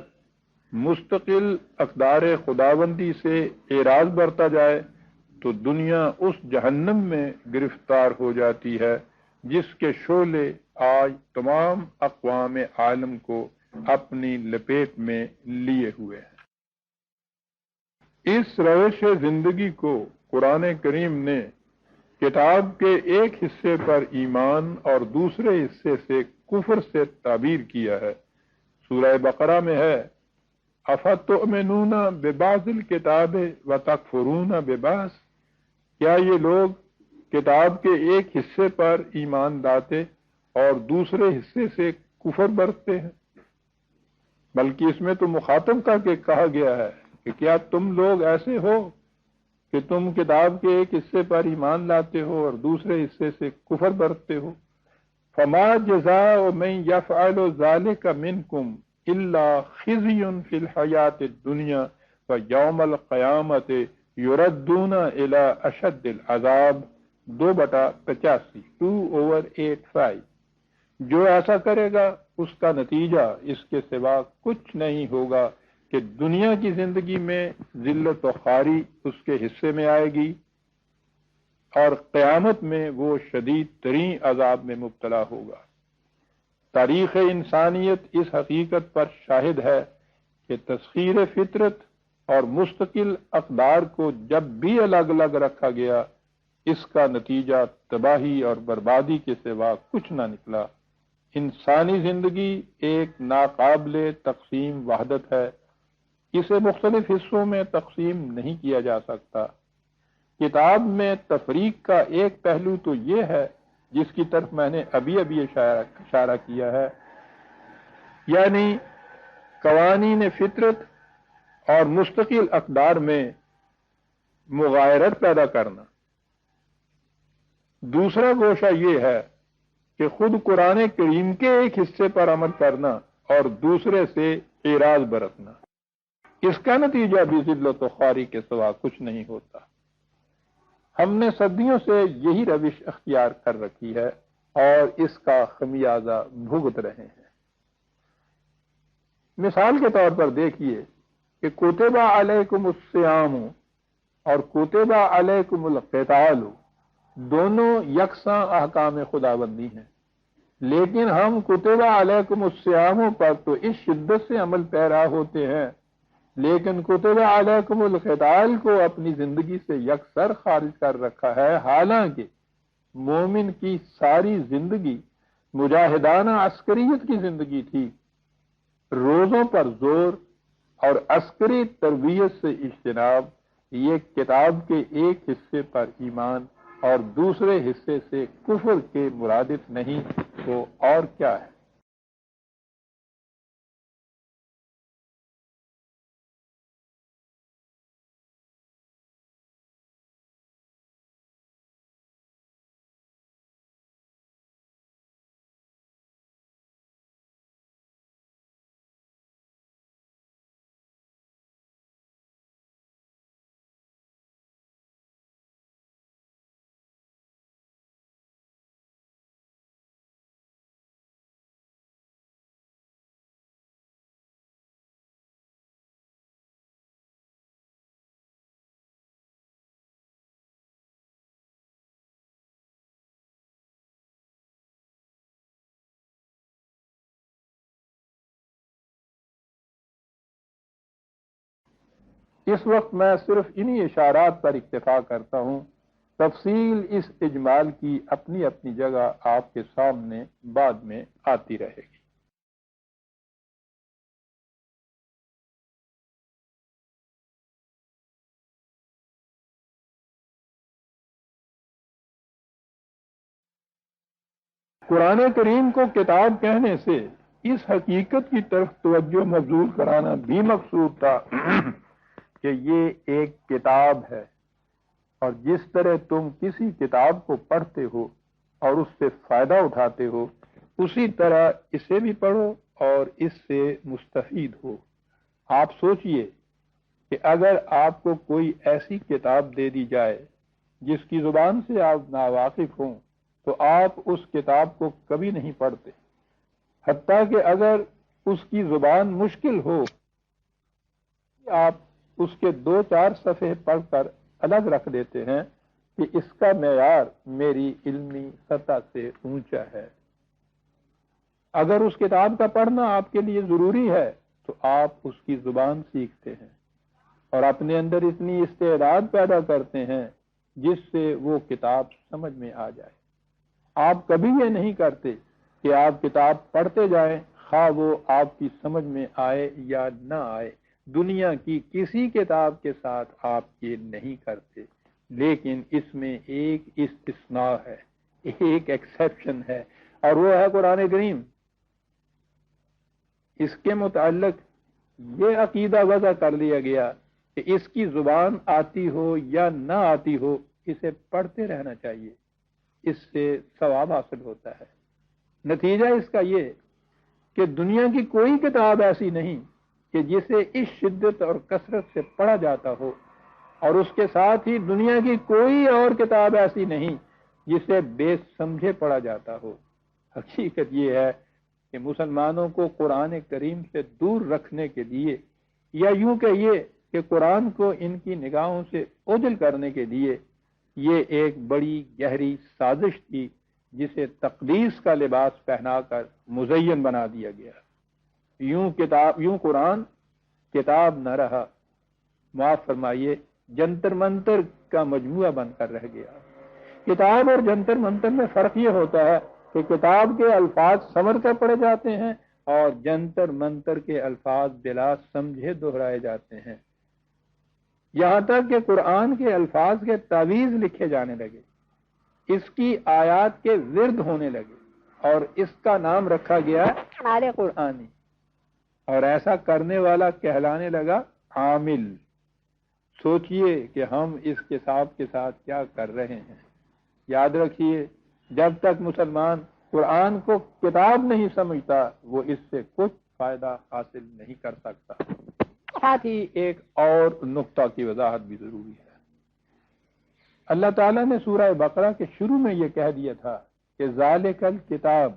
مستقل اقدار خداوندی سے اعراض برتا جائے تو دنیا اس جہنم میں گرفتار ہو جاتی ہے جس کے شعلے آج تمام اقوام عالم کو اپنی لپیٹ میں لیے ہوئے ہیں۔ اس روش زندگی کو قرآن کریم نے کتاب کے ایک حصے پر ایمان اور دوسرے حصے سے کفر سے تعبیر کیا ہے۔ سورہ بقرہ میں ہے، افتؤمنون ببعض الکتاب وتکفرون ببعض، کیا یہ لوگ کتاب کے ایک حصے پر ایمان لاتے اور دوسرے حصے سے کفر برتتے ہیں؟ بلکہ اس میں تو مخاطب کا کہ کہا گیا ہے کہ کیا تم لوگ ایسے ہو کہ تم کتاب کے ایک حصے پر ایمان لاتے ہو اور دوسرے حصے سے کفر برتتے ہو؟ فما جزاء من یفعل ذلک منکم الا خزی فی الحیات الدنیا ویوم القیامت یردون الی اشد العذاب 2/85 2/85۔ جو ایسا کرے گا اس کا نتیجہ اس کے سوا کچھ نہیں ہوگا کہ دنیا کی زندگی میں ذلت و خواری اس کے حصے میں آئے گی، اور قیامت میں وہ شدید ترین عذاب میں مبتلا ہوگا۔ تاریخ انسانیت اس حقیقت پر شاہد ہے کہ تسخیر فطرت اور مستقل اقدار کو جب بھی الگ الگ رکھا گیا، اس کا نتیجہ تباہی اور بربادی کے سوا کچھ نہ نکلا۔ انسانی زندگی ایک ناقابل تقسیم وحدت ہے، اسے مختلف حصوں میں تقسیم نہیں کیا جا سکتا۔ کتاب میں تفریق کا ایک پہلو تو یہ ہے جس کی طرف میں نے ابھی اشارہ کیا ہے، یعنی قوانین فطرت اور مستقل اقدار میں مغایرت پیدا کرنا۔ دوسرا گوشہ یہ ہے کہ خود قرآن کریم کے ایک حصے پر عمل کرنا اور دوسرے سے اعراض برتنا، اس کا نتیجہ بھی ذلت و خواری کے سوا کچھ نہیں ہوتا۔ ہم نے صدیوں سے یہی روش اختیار کر رکھی ہے اور اس کا خمیازہ بھگت رہے ہیں۔ مثال کے طور پر دیکھیے کہ کتب علیکم الصیام اور کتب علیکم القتال دونوں یکساں احکام خداوندی ہیں، لیکن ہم کتب علیکم الصیام پر تو اس شدت سے عمل پیرا ہوتے ہیں، لیکن کتب علیکم القتال کو اپنی زندگی سے یکسر خارج کر رکھا ہے، حالانکہ مومن کی ساری زندگی مجاہدانہ عسکریت کی زندگی تھی۔ روزوں پر زور اور عسکری تربیت سے اجتناب یہ کتاب کے ایک حصے پر ایمان اور دوسرے حصے سے کفر کے مرادف نہیں تو اور کیا ہے؟ اس وقت میں صرف انہی اشارات پر اکتفا کرتا ہوں، تفصیل اس اجمال کی اپنی اپنی جگہ آپ کے سامنے بعد میں آتی رہے گی۔ قرآن کریم کو کتاب کہنے سے اس حقیقت کی طرف توجہ مبذول کرانا بھی مقصود تھا کہ یہ ایک کتاب ہے، اور جس طرح تم کسی کتاب کو پڑھتے ہو اور اس سے فائدہ اٹھاتے ہو، اسی طرح اسے بھی پڑھو اور اس سے مستفید ہو۔ آپ سوچئے کہ اگر آپ کو کوئی ایسی کتاب دے دی جائے جس کی زبان سے آپ ناواقف ہوں تو آپ اس کتاب کو کبھی نہیں پڑھتے، حتیٰ کہ اگر اس کی زبان مشکل ہو آپ اس کے 2-4 صفحے پڑھ کر الگ رکھ دیتے ہیں کہ اس کا معیار میری علمی سطح سے اونچا ہے۔ اگر اس کتاب کا پڑھنا آپ کے لیے ضروری ہے تو آپ اس کی زبان سیکھتے ہیں اور اپنے اندر اتنی استعداد پیدا کرتے ہیں جس سے وہ کتاب سمجھ میں آ جائے۔ آپ کبھی یہ نہیں کرتے کہ آپ کتاب پڑھتے جائیں، خواہ وہ آپ کی سمجھ میں آئے یا نہ آئے۔ دنیا کی کسی کتاب کے ساتھ آپ یہ نہیں کرتے، لیکن اس میں ایک استثناء ہے، ایک ایکسیپشن ہے، اور وہ ہے قرآن کریم۔ اس کے متعلق یہ عقیدہ وضع کر لیا گیا کہ اس کی زبان آتی ہو یا نہ آتی ہو، اسے پڑھتے رہنا چاہیے، اس سے ثواب حاصل ہوتا ہے۔ نتیجہ اس کا یہ کہ دنیا کی کوئی کتاب ایسی نہیں کہ جسے اس شدت اور کثرت سے پڑھا جاتا ہو، اور اس کے ساتھ ہی دنیا کی کوئی اور کتاب ایسی نہیں جسے بے سمجھے پڑھا جاتا ہو۔ حقیقت یہ ہے کہ مسلمانوں کو قرآن کریم سے دور رکھنے کے لیے، یا یوں کہیے کہ قرآن کو ان کی نگاہوں سے اوجھل کرنے کے لیے، یہ ایک بڑی گہری سازش تھی جسے تقدیس کا لباس پہنا کر مزین بنا دیا گیا۔ یوں قرآن کتاب نہ رہا، معاف فرمائیے، جنتر منتر کا مجموعہ بن کر رہ گیا۔ کتاب اور جنتر منتر میں فرق یہ ہوتا ہے کہ کتاب کے الفاظ سمجھ کر پڑھے جاتے ہیں اور جنتر منتر کے الفاظ بلا سمجھے دہرائے جاتے ہیں، یہاں تک کہ قرآن کے الفاظ کے تعویذ لکھے جانے لگے، اس کی آیات کے ورد ہونے لگے، اور اس کا نام رکھا گیا عامل قرآنی، اور ایسا کرنے والا کہلانے لگا عامل۔ سوچئے کہ ہم اس کتاب کے ساتھ کیا کر رہے ہیں۔ یاد رکھیے، جب تک مسلمان قرآن کو کتاب نہیں سمجھتا، وہ اس سے کچھ فائدہ حاصل نہیں کر سکتا۔ ساتھ ہی ایک اور نقطہ کی وضاحت بھی ضروری ہے۔ اللہ تعالیٰ نے سورہ بقرہ کے شروع میں یہ کہہ دیا تھا کہ ذالک الکتاب،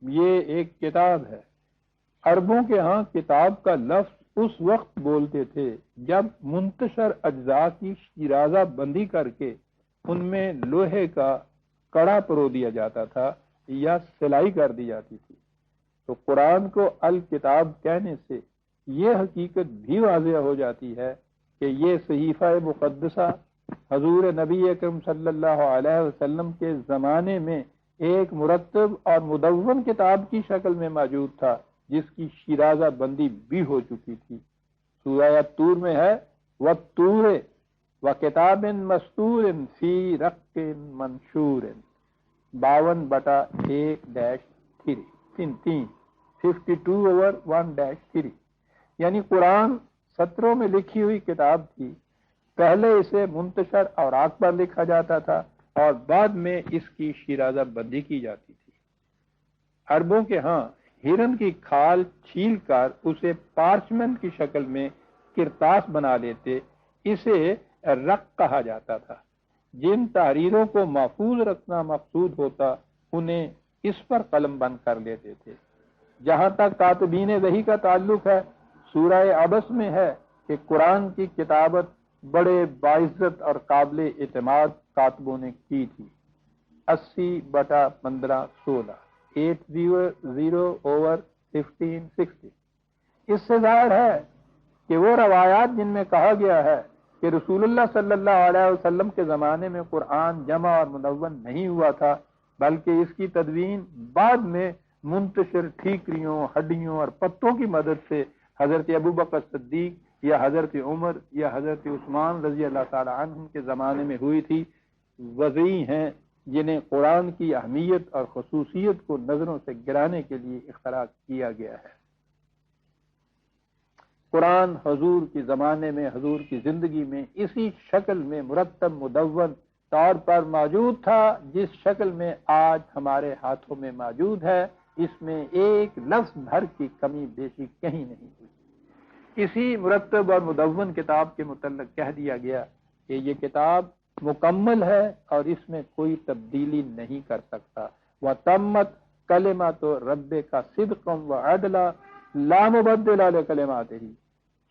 یہ ایک کتاب ہے۔ عربوں کے ہاں کتاب کا لفظ اس وقت بولتے تھے جب منتشر اجزاء کی شیرازہ بندی کر کے ان میں لوہے کا کڑا پرو دیا جاتا تھا یا سلائی کر دی جاتی تھی۔ تو قرآن کو الکتاب کہنے سے یہ حقیقت بھی واضح ہو جاتی ہے کہ یہ صحیفہ مقدسہ حضور نبی اکرم صلی اللہ علیہ وسلم کے زمانے میں ایک مرتب اور مدون کتاب کی شکل میں موجود تھا، جس کی شیرازہ بندی بھی ہو چکی تھی۔ سورہ طور میں ہے وَالطُّورِ وَكِتَابٍ مَّسْطُورٍ فِي رَقٍّ مَّنشُورٍ 52/1-3 52/1-3 یعنی قرآن سطروں میں لکھی ہوئی کتاب تھی۔ پہلے اسے منتشر اوراق پر لکھا جاتا تھا اور بعد میں اس کی شیرازہ بندی کی جاتی تھی۔ عربوں کے ہاں ہرن کی کھال چھیل کر اسے پارچمنٹ کی شکل میں کرتاس بنا لیتے، اسے رق کہا جاتا تھا۔ جن تحریروں کو محفوظ رکھنا مقصود ہوتا انہیں اس پر قلم بند کر لیتے تھے۔ جہاں تک کاتبین وحی کا تعلق ہے، سورہ عبس میں ہے کہ قرآن کی کتابت بڑے باعزت اور قابل اعتماد کاتبوں نے کی تھی۔ 80/15-16 800/1560۔ اس سے ظاہر ہے کہ وہ روایات جن میں کہا گیا ہے کہ رسول اللہ صلی اللہ علیہ وسلم کے زمانے میں قرآن جمع اور مدون نہیں ہوا تھا، بلکہ اس کی تدوین بعد میں منتشر ٹھیکریوں، ہڈیوں اور پتوں کی مدد سے حضرت ابوبکر صدیق یا حضرت عمر یا حضرت عثمان رضی اللہ تعالی عنہ کے زمانے میں ہوئی تھی، وضعی ہیں جنہیں قرآن کی اہمیت اور خصوصیت کو نظروں سے گرانے کے لیے اختراع کیا گیا ہے۔ قرآن حضور کے زمانے میں، حضور کی زندگی میں اسی شکل میں مرتب مدون طور پر موجود تھا جس شکل میں آج ہمارے ہاتھوں میں موجود ہے۔ اس میں ایک لفظ بھر کی کمی بیشی کہیں نہیں ہوئی۔ اسی مرتب اور مدون کتاب کے متعلق کہہ دیا گیا کہ یہ کتاب مکمل ہے اور اس میں کوئی تبدیلی نہیں کر سکتا۔ وَتَمَّتْ کَلِمَتُ رَبِّکَ صِدْقًا وَعَدْلًا لا مبدل لکلماتہ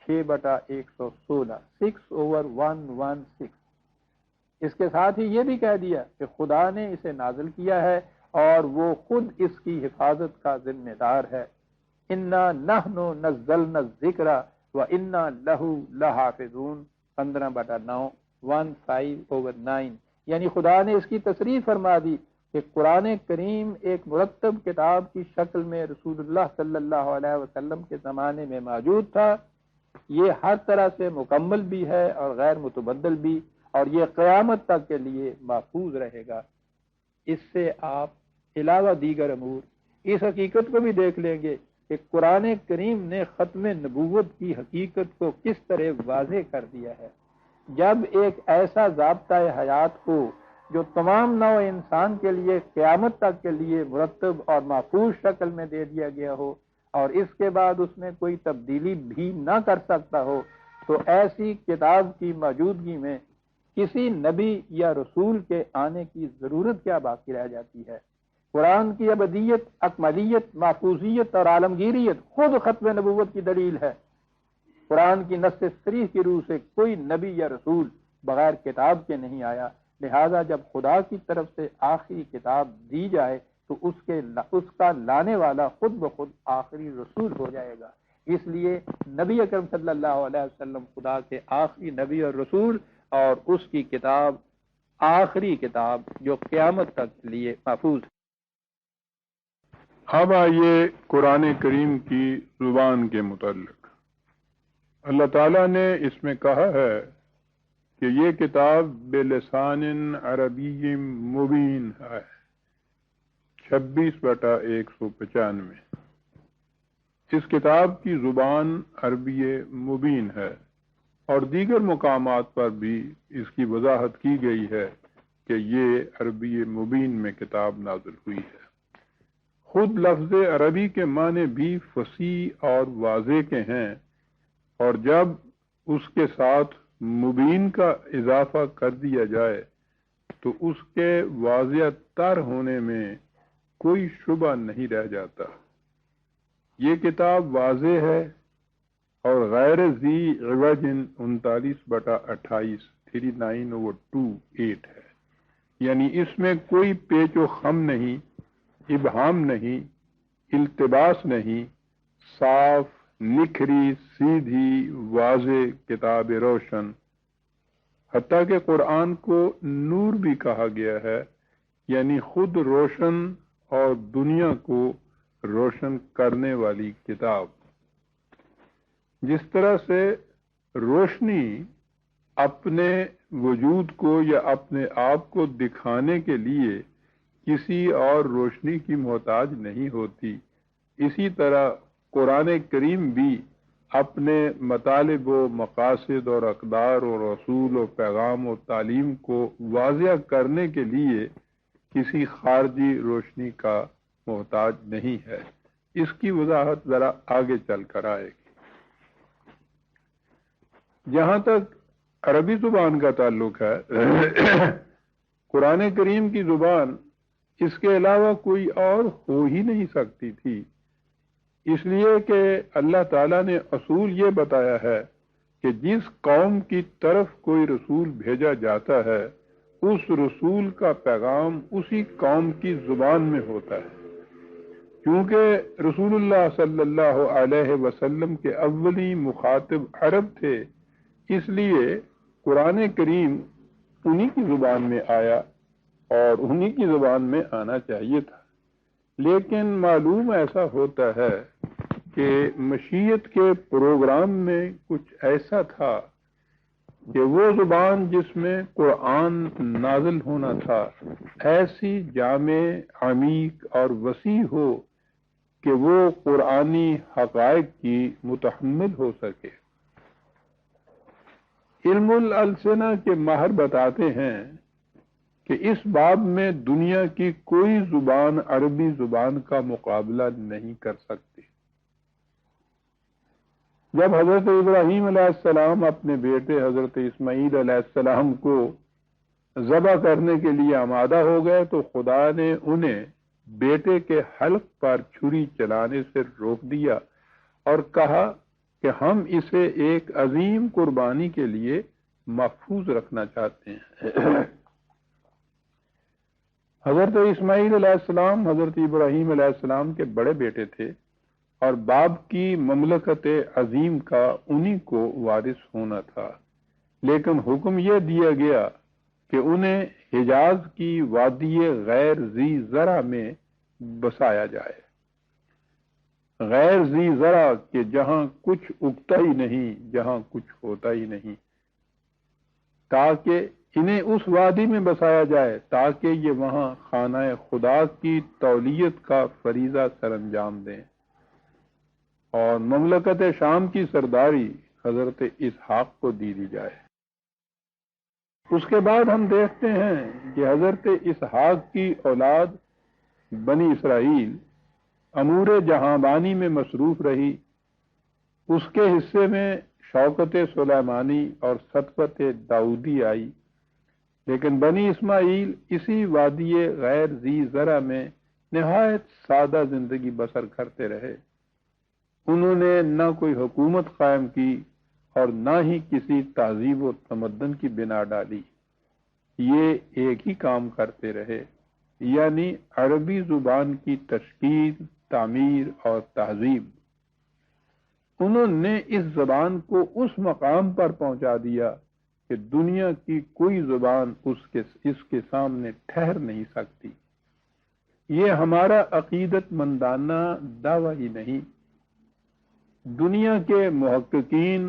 6/116 6/116۔ اس کے ساتھ ہی یہ بھی کہہ دیا کہ خدا نے اسے نازل کیا ہے اور وہ خود اس کی حفاظت کا ذمہ دار ہے۔ انا نحن نزلنا الذکر وانا لہ لحافظون 15/9 15/9، یعنی خدا نے اس کی تصریح فرما دی کہ قرآن کریم ایک مرتب کتاب کی شکل میں رسول اللہ صلی اللہ علیہ وسلم کے زمانے میں موجود تھا۔ یہ ہر طرح سے مکمل بھی ہے اور غیر متبدل بھی، اور یہ قیامت تک کے لیے محفوظ رہے گا۔ اس سے آپ علاوہ دیگر امور اس حقیقت کو بھی دیکھ لیں گے کہ قرآن کریم نے ختم نبوت کی حقیقت کو کس طرح واضح کر دیا ہے۔ جب ایک ایسا ضابطۂ حیات ہو جو تمام نوع انسان کے لیے قیامت تک کے لیے مرتب اور محفوظ شکل میں دے دیا گیا ہو اور اس کے بعد اس میں کوئی تبدیلی بھی نہ کر سکتا ہو، تو ایسی کتاب کی موجودگی میں کسی نبی یا رسول کے آنے کی ضرورت کیا باقی رہ جاتی ہے؟ قرآن کی ابدیت، اکملیت، محفوظیت اور عالمگیریت خود ختم نبوت کی دلیل ہے۔ قرآن کی نص صریح کی روح سے کوئی نبی یا رسول بغیر کتاب کے نہیں آیا، لہذا جب خدا کی طرف سے آخری کتاب دی جائے تو اس کا لانے والا خود بخود آخری رسول ہو جائے گا۔ اس لیے نبی اکرم صلی اللہ علیہ وسلم خدا کے آخری نبی اور رسول، اور اس کی کتاب آخری کتاب جو قیامت تک کے لیے محفوظ ہے۔ اب آئیے قرآن کریم کی زبان کے متعلق۔ اللہ تعالیٰ نے اس میں کہا ہے کہ یہ کتاب بلسان عربی مبین ہے، 26/195۔ اس کتاب کی زبان عربی مبین ہے، اور دیگر مقامات پر بھی اس کی وضاحت کی گئی ہے کہ یہ عربی مبین میں کتاب نازل ہوئی ہے۔ خود لفظ عربی کے معنی بھی فصیح اور واضح کے ہیں، اور جب اس کے ساتھ مبین کا اضافہ کر دیا جائے تو اس کے واضح تر ہونے میں کوئی شبہ نہیں رہ جاتا۔ یہ کتاب واضح ہے اور غیر ذی عوج 39/28 39/28 ہے، یعنی اس میں کوئی پیچ و خم نہیں، ابہام نہیں، التباس نہیں، صاف، نکھری، سیدھی، واضح کتاب روشن۔ حتیٰ کہ قرآن کو نور بھی کہا گیا ہے، یعنی خود روشن اور دنیا کو روشن کرنے والی کتاب۔ جس طرح سے روشنی اپنے وجود کو یا اپنے آپ کو دکھانے کے لیے کسی اور روشنی کی محتاج نہیں ہوتی، اسی طرح قرآن کریم بھی اپنے مطالب و مقاصد اور اقدار اور رسول و پیغام و تعلیم کو واضح کرنے کے لیے کسی خارجی روشنی کا محتاج نہیں ہے۔ اس کی وضاحت ذرا آگے چل کر آئے گی۔ جہاں تک عربی زبان کا تعلق ہے، قرآن کریم کی زبان اس کے علاوہ کوئی اور ہو ہی نہیں سکتی تھی، اس لیے کہ اللہ تعالیٰ نے اصول یہ بتایا ہے کہ جس قوم کی طرف کوئی رسول بھیجا جاتا ہے اس رسول کا پیغام اسی قوم کی زبان میں ہوتا ہے، کیونکہ رسول اللہ صلی اللہ علیہ وسلم کے اولی مخاطب عرب تھے، اس لیے قرآن کریم انہی کی زبان میں آیا اور انہی کی زبان میں آنا چاہیے تھا۔ لیکن معلوم ایسا ہوتا ہے کہ مشیت کے پروگرام میں کچھ ایسا تھا کہ وہ زبان جس میں قرآن نازل ہونا تھا ایسی جامع، عمیق اور وسیع ہو کہ وہ قرآنی حقائق کی متحمل ہو سکے۔ علم الالسنہ کے ماہر بتاتے ہیں کہ اس باب میں دنیا کی کوئی زبان عربی زبان کا مقابلہ نہیں کر سکتی۔ جب حضرت ابراہیم علیہ السلام اپنے بیٹے حضرت اسماعیل علیہ السلام کو ذبح کرنے کے لیے آمادہ ہو گئے تو خدا نے انہیں بیٹے کے حلق پر چھری چلانے سے روک دیا اور کہا کہ ہم اسے ایک عظیم قربانی کے لیے محفوظ رکھنا چاہتے ہیں۔ حضرت اسماعیل علیہ السلام حضرت ابراہیم علیہ السلام کے بڑے بیٹے تھے اور باپ کی مملکت عظیم کا انہی کو وارث ہونا تھا، لیکن حکم یہ دیا گیا کہ انہیں حجاز کی وادی غیر ذی زرع میں بسایا جائے۔ غیر ذی زرع کہ جہاں کچھ اگتا ہی نہیں، جہاں کچھ ہوتا ہی نہیں، تاکہ انہیں اس وادی میں بسایا جائے تاکہ یہ وہاں خانہ خدا کی تولیت کا فریضہ سر انجام دیں، اور مملکت شام کی سرداری حضرت اسحاق کو دی جائے۔ اس کے بعد ہم دیکھتے ہیں کہ حضرت اسحاق کی اولاد بنی اسرائیل امور جہاں بانی میں مصروف رہی، اس کے حصے میں شوکت سلیمانی اور سطوت داؤدی آئی، لیکن بنی اسماعیل اسی وادی غیر ذی زرع میں نہایت سادہ زندگی بسر کرتے رہے۔ انہوں نے نہ کوئی حکومت قائم کی اور نہ ہی کسی تہذیب و تمدن کی بنا ڈالی، یہ ایک ہی کام کرتے رہے، یعنی عربی زبان کی تشکیل، تعمیر اور تہذیب۔ انہوں نے اس زبان کو اس مقام پر پہنچا دیا کہ دنیا کی کوئی زبان اس کے سامنے ٹھہر نہیں سکتی۔ یہ ہمارا عقیدت مندانہ دعویٰ ہی نہیں، دنیا کے محققین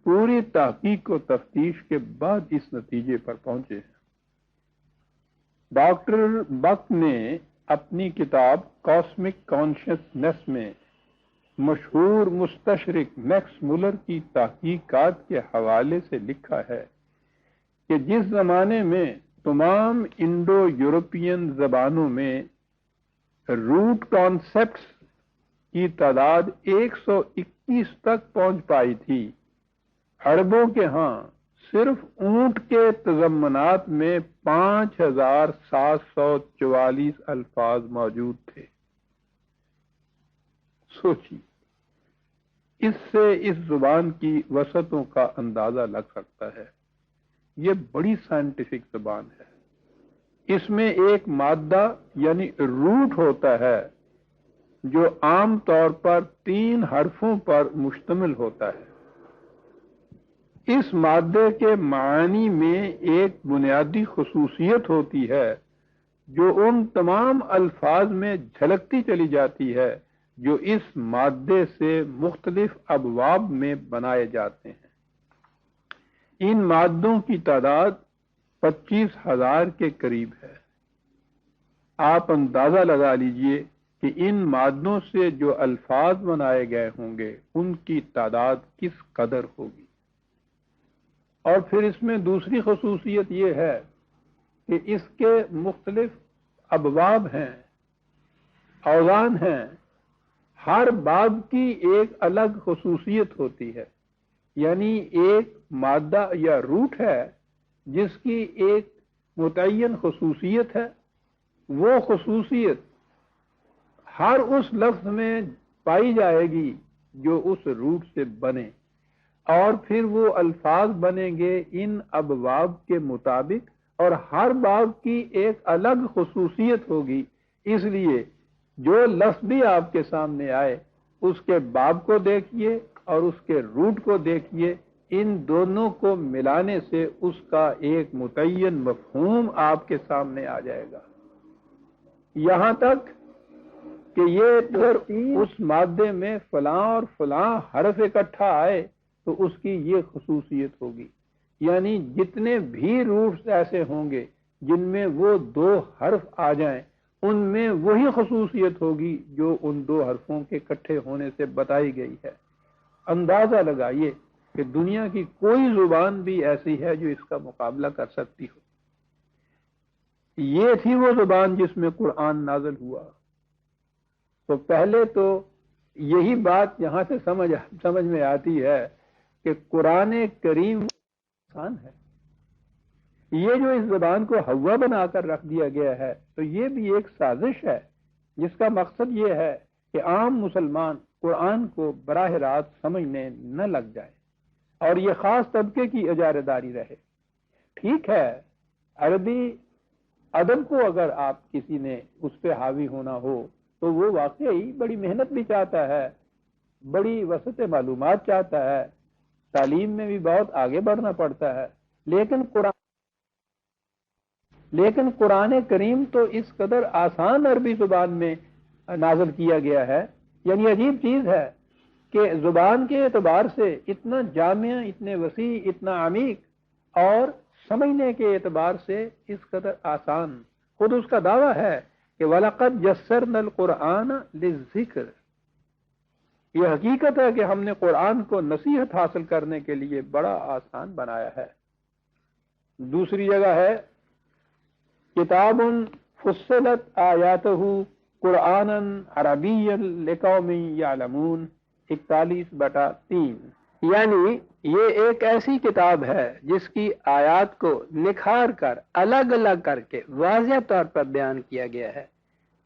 پوری تحقیق و تفتیش کے بعد اس نتیجے پر پہنچے ہیں۔ ڈاکٹر بک نے اپنی کتاب کاسمک کانشسنس میں مشہور مستشرق میکس مولر کی تحقیقات کے حوالے سے لکھا ہے کہ جس زمانے میں تمام انڈو یورپین زبانوں میں روٹ کانسیپٹس کی تعداد 121 تک پہنچ پائی تھی، عربوں کے ہاں صرف اونٹ کے تضمنات میں 5744 الفاظ موجود تھے۔ سوچیے، اس سے اس زبان کی وسعتوں کا اندازہ لگ سکتا ہے۔ یہ بڑی سائنٹیفک زبان ہے۔ اس میں ایک مادہ یعنی روٹ ہوتا ہے جو عام طور پر 3 حرفوں پر مشتمل ہوتا ہے۔ اس مادے کے معنی میں ایک بنیادی خصوصیت ہوتی ہے جو ان تمام الفاظ میں جھلکتی چلی جاتی ہے جو اس مادے سے مختلف ابواب میں بنائے جاتے ہیں۔ ان مادوں کی تعداد 25,000 کے قریب ہے۔ آپ اندازہ لگا لیجئے کہ ان مادوں سے جو الفاظ بنائے گئے ہوں گے ان کی تعداد کس قدر ہوگی۔ اور پھر اس میں دوسری خصوصیت یہ ہے کہ اس کے مختلف ابواب ہیں، اوزان ہیں، ہر باب کی ایک الگ خصوصیت ہوتی ہے، یعنی ایک مادہ یا روٹ ہے جس کی ایک متعین خصوصیت ہے، وہ خصوصیت ہر اس لفظ میں پائی جائے گی جو اس روٹ سے بنے، اور پھر وہ الفاظ بنیں گے ان ابواب کے مطابق، اور ہر باب کی ایک الگ خصوصیت ہوگی، اس لیے جو لفظ بھی آپ کے سامنے آئے اس کے باب کو دیکھیے اور اس کے روٹ کو دیکھیے، ان دونوں کو ملانے سے اس کا ایک متعین مفہوم آپ کے سامنے آ جائے گا، یہاں تک کہ یہ اگر اس مادے میں فلاں اور فلاں حرف اکٹھا آئے تو اس کی یہ خصوصیت ہوگی، یعنی جتنے بھی روٹس ایسے ہوں گے جن میں وہ دو حرف آ جائیں ان میں وہی خصوصیت ہوگی جو ان دو حرفوں کے اکٹھے ہونے سے بتائی گئی ہے۔ اندازہ لگائیے کہ دنیا کی کوئی زبان بھی ایسی ہے جو اس کا مقابلہ کر سکتی ہو۔ یہ تھی وہ زبان جس میں قرآن نازل ہوا۔ تو پہلے تو یہی بات یہاں سے سمجھ میں آتی ہے کہ قرآن کریم آسان ہے۔ یہ جو اس زبان کو ہوا بنا کر رکھ دیا گیا ہے تو یہ بھی ایک سازش ہے جس کا مقصد یہ ہے کہ عام مسلمان قرآن کو براہ راست سمجھنے نہ لگ جائے اور یہ خاص طبقے کی اجارہ داری رہے۔ ٹھیک ہے، عربی ادب کو اگر آپ کسی نے اس پہ حاوی ہونا ہو تو وہ واقعی بڑی محنت بھی چاہتا ہے، بڑی وسعت معلومات چاہتا ہے، تعلیم میں بھی بہت آگے بڑھنا پڑتا ہے، لیکن قرآن کریم تو اس قدر آسان عربی زبان میں نازل کیا گیا ہے، یعنی عجیب چیز ہے کہ زبان کے اعتبار سے اتنا جامع، اتنے وسیع، اتنا عمیق، اور سمجھنے کے اعتبار سے اس قدر آسان۔ خود اس کا دعویٰ ہے کہ وَلَقَدْ يَسَّرْنَا الْقُرْآنَ لِلذِّكْرِ، یہ حقیقت ہے کہ ہم نے قرآن کو نصیحت حاصل کرنے کے لیے بڑا آسان بنایا ہے۔ دوسری جگہ ہے کتاب فصلت آیاتہ قرآنا عربیا لقوم یعلمون، 41/3، یعنی یہ ایک ایسی کتاب ہے جس کی آیات کو نکھار کر الگ الگ کر کے واضح طور پر بیان کیا گیا ہے۔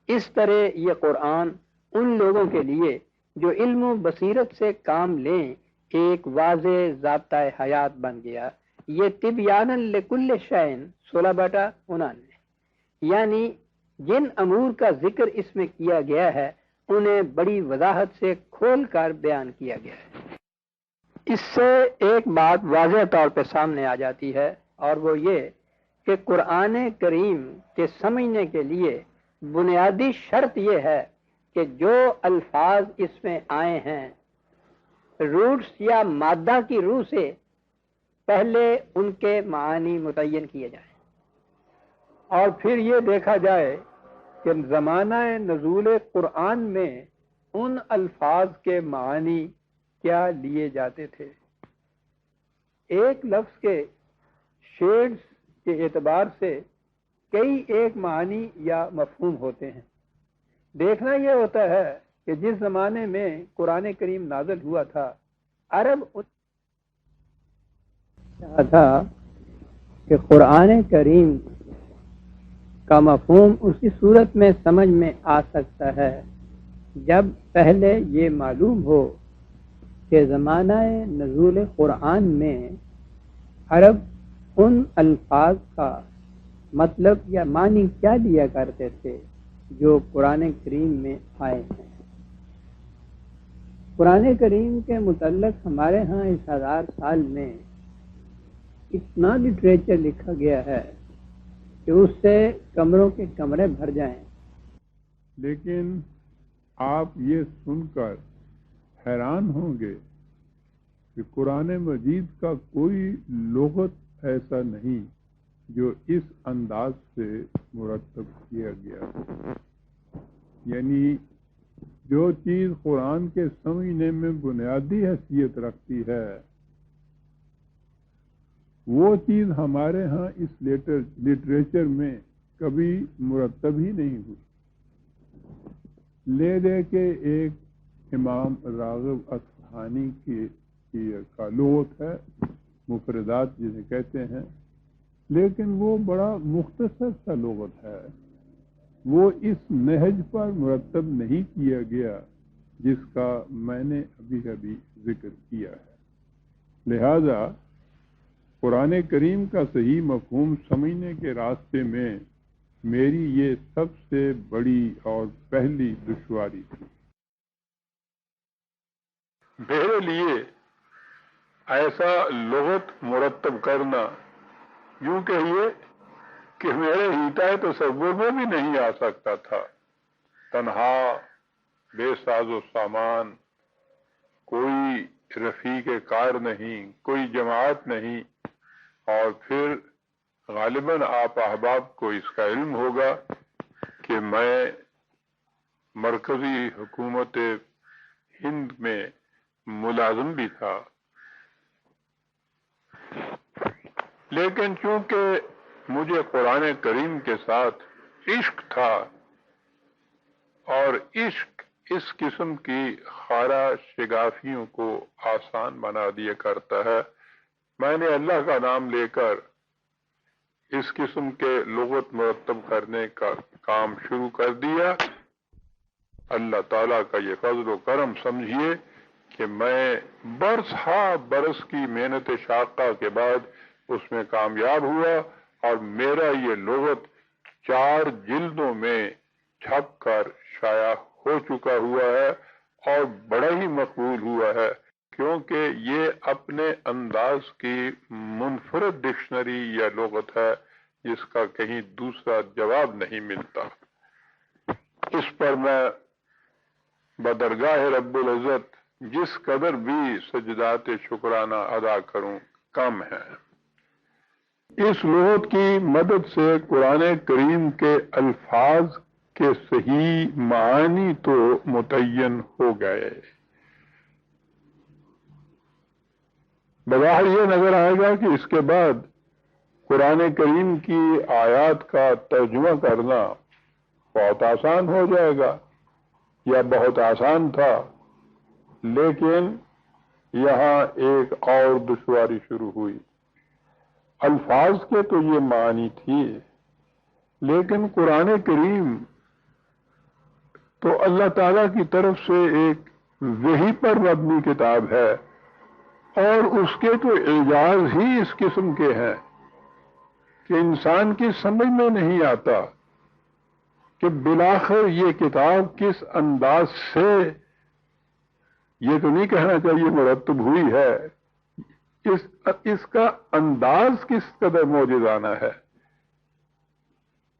اس طرح یہ قرآن ان لوگوں کے لیے جو علم و بصیرت سے کام لیں ایک واضح ضابطۂ حیات بن گیا۔ یہ تبیانا لکل شیء، 16/19، یعنی جن امور کا ذکر اس میں کیا گیا ہے انہیں بڑی وضاحت سے کھول کر بیان کیا گیا ہے۔ اس سے ایک بات واضح طور پہ سامنے آ جاتی ہے اور وہ یہ کہ قرآن کریم کے سمجھنے کے لیے بنیادی شرط یہ ہے کہ جو الفاظ اس میں آئے ہیں روٹس یا مادہ کی روح سے پہلے ان کے معانی متعین کیے جائیں، اور پھر یہ دیکھا جائے کہ زمانہ نزول قرآن میں ان الفاظ کے معانی کیا لیے جاتے تھے۔ ایک لفظ کے شیڈز کے اعتبار سے کئی ایک معنی یا مفہوم ہوتے ہیں۔ دیکھنا یہ ہوتا ہے کہ جس زمانے میں قرآن کریم نازل ہوا تھا عرب چاہا تھا کہ قرآن کریم کا مفہوم اسی صورت میں سمجھ میں آ سکتا ہے جب پہلے یہ معلوم ہو کہ زمانہ نزول قرآن میں عرب ان الفاظ کا مطلب یا معنی کیا لیا کرتے تھے جو قرآن کریم میں آئے ہیں۔ قرآن کریم کے متعلق ہمارے ہاں اس 1000 سال میں اتنا لٹریچر لکھا گیا ہے کہ اس سے کمروں کے کمرے بھر جائیں۔ لیکن آپ یہ سن کر حیران ہوں گے کہ قرآن مجید کا کوئی لغت ایسا نہیں جو اس انداز سے مرتب کیا گیا ہو۔ یعنی جو چیز قرآن کے سمجھنے میں بنیادی حیثیت رکھتی ہے وہ چیز ہمارے ہاں اس لٹریچر میں کبھی مرتب ہی نہیں ہوئی۔ لے دے کے ایک امام راغب اصفہانی کی کا لغت ہے، مفردات جسے کہتے ہیں، لیکن وہ بڑا مختصر سا لغت ہے، وہ اس نہج پر مرتب نہیں کیا گیا جس کا میں نے ابھی ذکر کیا ہے۔ لہذا قرآن کریم کا صحیح مفہوم سمجھنے کے راستے میں میری یہ سب سے بڑی اور پہلی دشواری تھی۔ میرے لیے ایسا لغت مرتب کرنا یوں کہیے کہ میرے ہیٹائے تصور میں بھی نہیں آ سکتا تھا۔ تنہا، بے ساز و سامان، کوئی رفیق کار نہیں، کوئی جماعت نہیں، اور پھر غالباً آپ احباب کو اس کا علم ہوگا کہ میں مرکزی حکومت ہند میں ملازم بھی تھا، لیکن چونکہ مجھے قرآن کریم کے ساتھ عشق تھا، اور عشق اس قسم کی خارا شگافیوں کو آسان بنا دیا کرتا ہے، میں نے اللہ کا نام لے کر اس قسم کے لغت مرتب کرنے کا کام شروع کر دیا۔ اللہ تعالیٰ کا یہ فضل و کرم سمجھیے کہ میں برس ہا برس کی محنت شاقہ کے بعد اس میں کامیاب ہوا، اور میرا یہ لغت 4 جلدوں میں چھپ کر شائع ہو چکا ہوا ہے، اور بڑا ہی مقبول ہوا ہے، کیونکہ یہ اپنے انداز کی منفرد ڈکشنری یا لغت ہے جس کا کہیں دوسرا جواب نہیں ملتا۔ اس پر میں بدرگاہ رب العزت جس قدر بھی سجدات شکرانہ ادا کروں کم ہے۔ اس لغت کی مدد سے قرآن کریم کے الفاظ کے صحیح معانی تو متعین ہو گئے۔ بظاہر یہ نظر آئے گا کہ اس کے بعد قرآن کریم کی آیات کا ترجمہ کرنا بہت آسان ہو جائے گا یا بہت آسان تھا، لیکن یہاں ایک اور دشواری شروع ہوئی۔ الفاظ کے تو یہ معنی تھی، لیکن قرآن کریم تو اللہ تعالیٰ کی طرف سے ایک وحی پر مبنی کتاب ہے، اور اس کے تو اعجاز ہی اس قسم کے ہیں کہ انسان کی سمجھ میں نہیں آتا کہ بالآخر یہ کتاب کس انداز سے، یہ تو نہیں کہنا چاہیے مرتب ہوئی ہے، اس کا انداز کس قدر معجزانہ ہے۔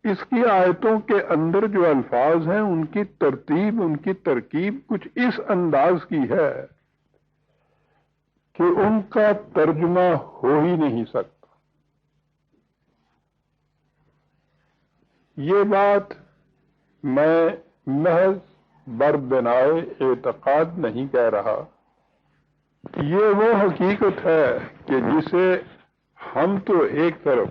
اس کی آیتوں کے اندر جو الفاظ ہیں ان کی ترتیب، ان کی ترکیب کچھ اس انداز کی ہے کہ ان کا ترجمہ ہو ہی نہیں سکتا۔ یہ بات میں محض بربنائے اعتقاد نہیں کہہ رہا، یہ وہ حقیقت ہے کہ جسے ہم تو ایک طرف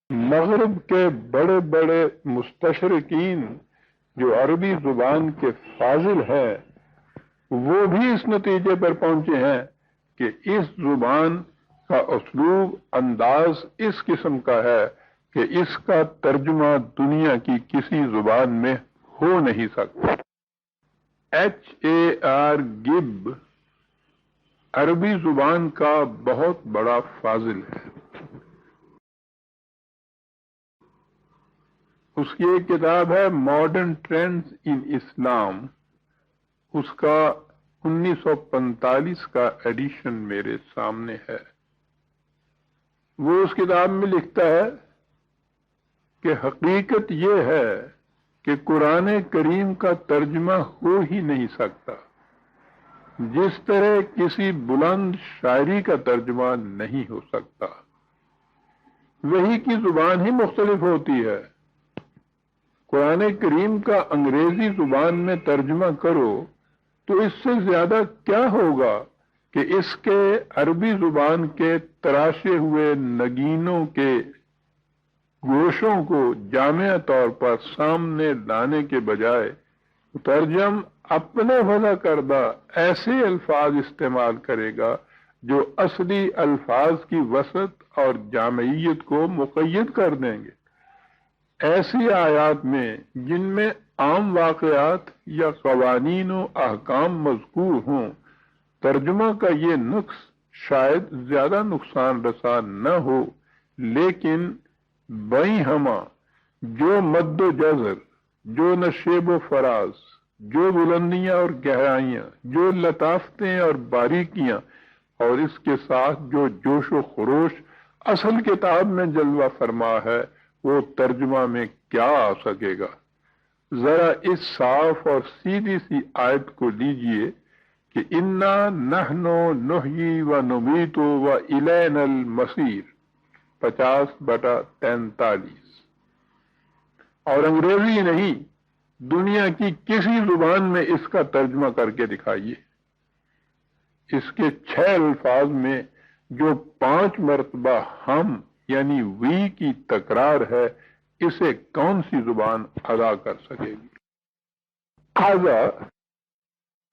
مغرب کے بڑے بڑے مستشرقین جو عربی زبان کے فاضل ہیں، وہ بھی اس نتیجے پر پہنچے ہیں کہ اس زبان کا اسلوب، انداز اس قسم کا ہے کہ اس کا ترجمہ دنیا کی کسی زبان میں ہو نہیں سکتا۔ H.A.R. گب عربی زبان کا بہت بڑا فاضل ہے۔ اس کی ایک کتاب ہے ماڈرن ٹرینڈز ان اسلام، اس کا 1945 کا ایڈیشن میرے سامنے ہے۔ وہ اس کتاب میں لکھتا ہے کہ حقیقت یہ ہے کہ قرآن کریم کا ترجمہ ہو ہی نہیں سکتا، جس طرح کسی بلند شاعری کا ترجمہ نہیں ہو سکتا۔ وحی کی زبان ہی مختلف ہوتی ہے۔ قرآن کریم کا انگریزی زبان میں ترجمہ کرو تو اس سے زیادہ کیا ہوگا کہ اس کے عربی زبان کے تراشے ہوئے نگینوں کے گوشوں کو جامع طور پر سامنے لانے کے بجائے مترجم اپنے وضع کردہ ایسے الفاظ استعمال کرے گا جو اصلی الفاظ کی وسعت اور جامعیت کو مقید کر دیں گے۔ ایسی آیات میں جن میں عام واقعات یا قوانین و احکام مذکور ہوں، ترجمہ کا یہ نقص شاید زیادہ نقصان رساں نہ ہو، لیکن بیں ہمہ جو مد و جزر، جو نشیب و فراز، جو بلندیاں اور گہرائیاں، جو لطافتیں اور باریکیاں، اور اس کے ساتھ جو جوش و خروش اصل کتاب میں جلوہ فرما ہے، وہ ترجمہ میں کیا آ سکے گا؟ ذرا اس صاف اور سیدھی سی آیت کو لیجئے کہ انا نحن نحیی و نمیت و الینا المصیر، 50/43، اور انگریزی نہیں، دنیا کی کسی زبان میں اس کا ترجمہ کر کے دکھائیے۔ اس کے 6 الفاظ میں جو 5 مرتبہ ہم یعنی وی کی تکرار ہے، اسے کون سی زبان ادا کر سکے گی؟ لہذا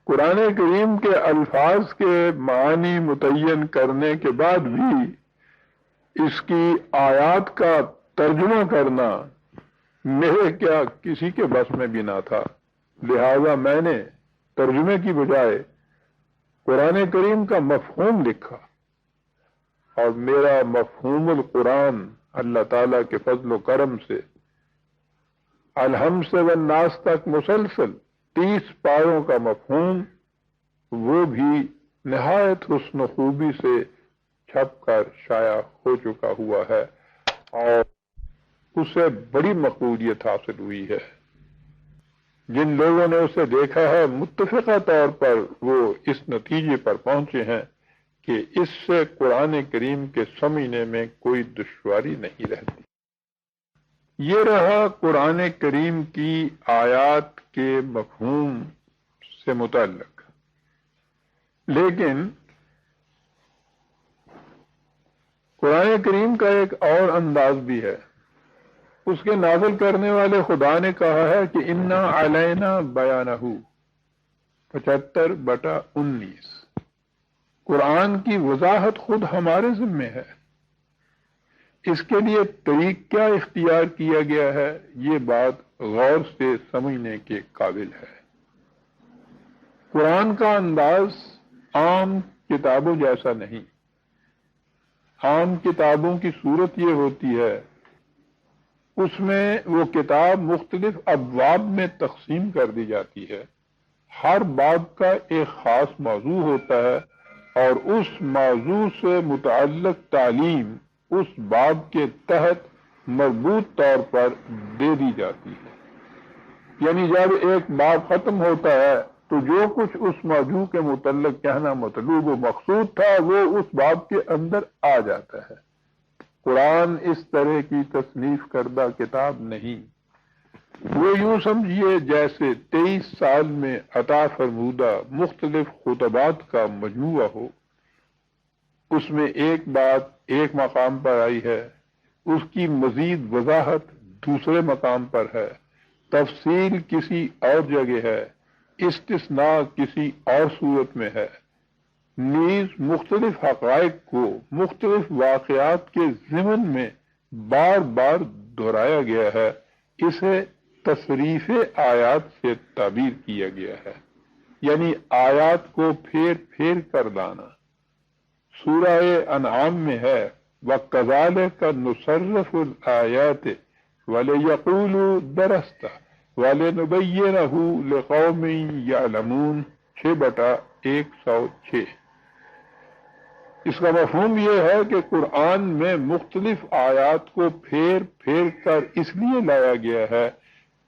قرآن کریم کے الفاظ کے معنی متعین کرنے کے بعد بھی اس کی آیات کا ترجمہ کرنا میرے کیا کسی کے بس میں بھی نہ تھا، لہذا میں نے ترجمے کی بجائے قرآن کریم کا مفہوم لکھا، اور میرا مفہوم القرآن اللہ تعالیٰ کے فضل و کرم سے الحمد سے والناس تک مسلسل 30 پاروں کا مفہوم، وہ بھی نہایت حسن و خوبی سے چھپ کر شائع ہو چکا ہوا ہے، اور اسے بڑی مقبولیت حاصل ہوئی ہے۔ جن لوگوں نے اسے دیکھا ہے متفقہ طور پر وہ اس نتیجے پر پہنچے ہیں کہ اس سے قرآن کریم کے سمجھنے میں کوئی دشواری نہیں رہتی۔ یہ رہا قرآن کریم کی آیات کے مفہوم سے متعلق، لیکن قرآن کریم کا ایک اور انداز بھی ہے۔ اس کے نازل کرنے والے خدا نے کہا ہے کہ انا علینا بیانہ، 75/19، قرآن کی وضاحت خود ہمارے ذمہ ہے۔ اس کے لیے طریق کیا اختیار کیا گیا ہے، یہ بات غور سے سمجھنے کے قابل ہے۔ قرآن کا انداز عام کتابوں جیسا نہیں۔ عام کتابوں کی صورت یہ ہوتی ہے، اس میں وہ کتاب مختلف ابواب میں تقسیم کر دی جاتی ہے، ہر باب کا ایک خاص موضوع ہوتا ہے، اور اس موضوع سے متعلق تعلیم اس باب کے تحت مربوط طور پر دے دی جاتی ہے۔ یعنی جب ایک باب ختم ہوتا ہے تو جو کچھ اس موضوع کے متعلق کہنا مطلوب و مقصود تھا وہ اس باب کے اندر آ جاتا ہے۔ قرآن اس طرح کی تصنیف کردہ کتاب نہیں، وہ یوں سمجھیے جیسے 23 سال میں عطا فرمودہ مختلف خطبات کا مجموعہ ہو، اس میں ایک بات ایک مقام پر آئی ہے، اس کی مزید وضاحت دوسرے مقام پر ہے، تفصیل کسی اور جگہ ہے، استثناء کسی اور صورت میں ہے، نیز مختلف حقائق کو مختلف واقعات کے ضمن میں بار بار دہرایا گیا ہے، اسے تصریف آیات سے تعبیر کیا گیا ہے، یعنی آیات کو پھیر پھیر کر لانا۔ سورہ انعام میں ہے وَكَذَلِكَ نُصَرِّفُ الْآيَاتِ وَلِيَقُولُوا دَرَسْتَ وَلِنُبَيِّنَهُ لِقَوْمٍ يَعْلَمُونَ، 6/106۔ اس کا مفہوم یہ ہے کہ قرآن میں مختلف آیات کو پھیر پھیر کر اس لیے لایا گیا ہے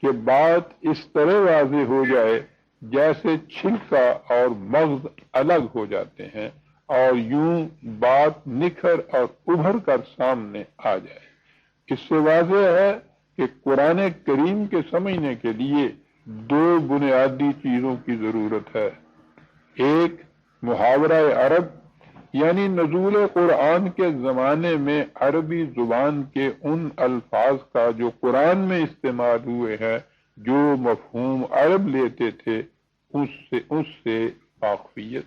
کہ بات اس طرح واضح ہو جائے جیسے چھلکا اور مغز الگ ہو جاتے ہیں، اور یوں بات نکھر اور ابھر کر سامنے آ جائے۔ اس سے واضح ہے کہ قرآن کریم کے سمجھنے کے لیے 2 بنیادی چیزوں کی ضرورت ہے، ایک محاورہ عرب یعنی نزول قرآن کے زمانے میں عربی زبان کے ان الفاظ کا جو قرآن میں استعمال ہوئے ہیں، جو مفہوم عرب لیتے تھے اس سے واقفیت،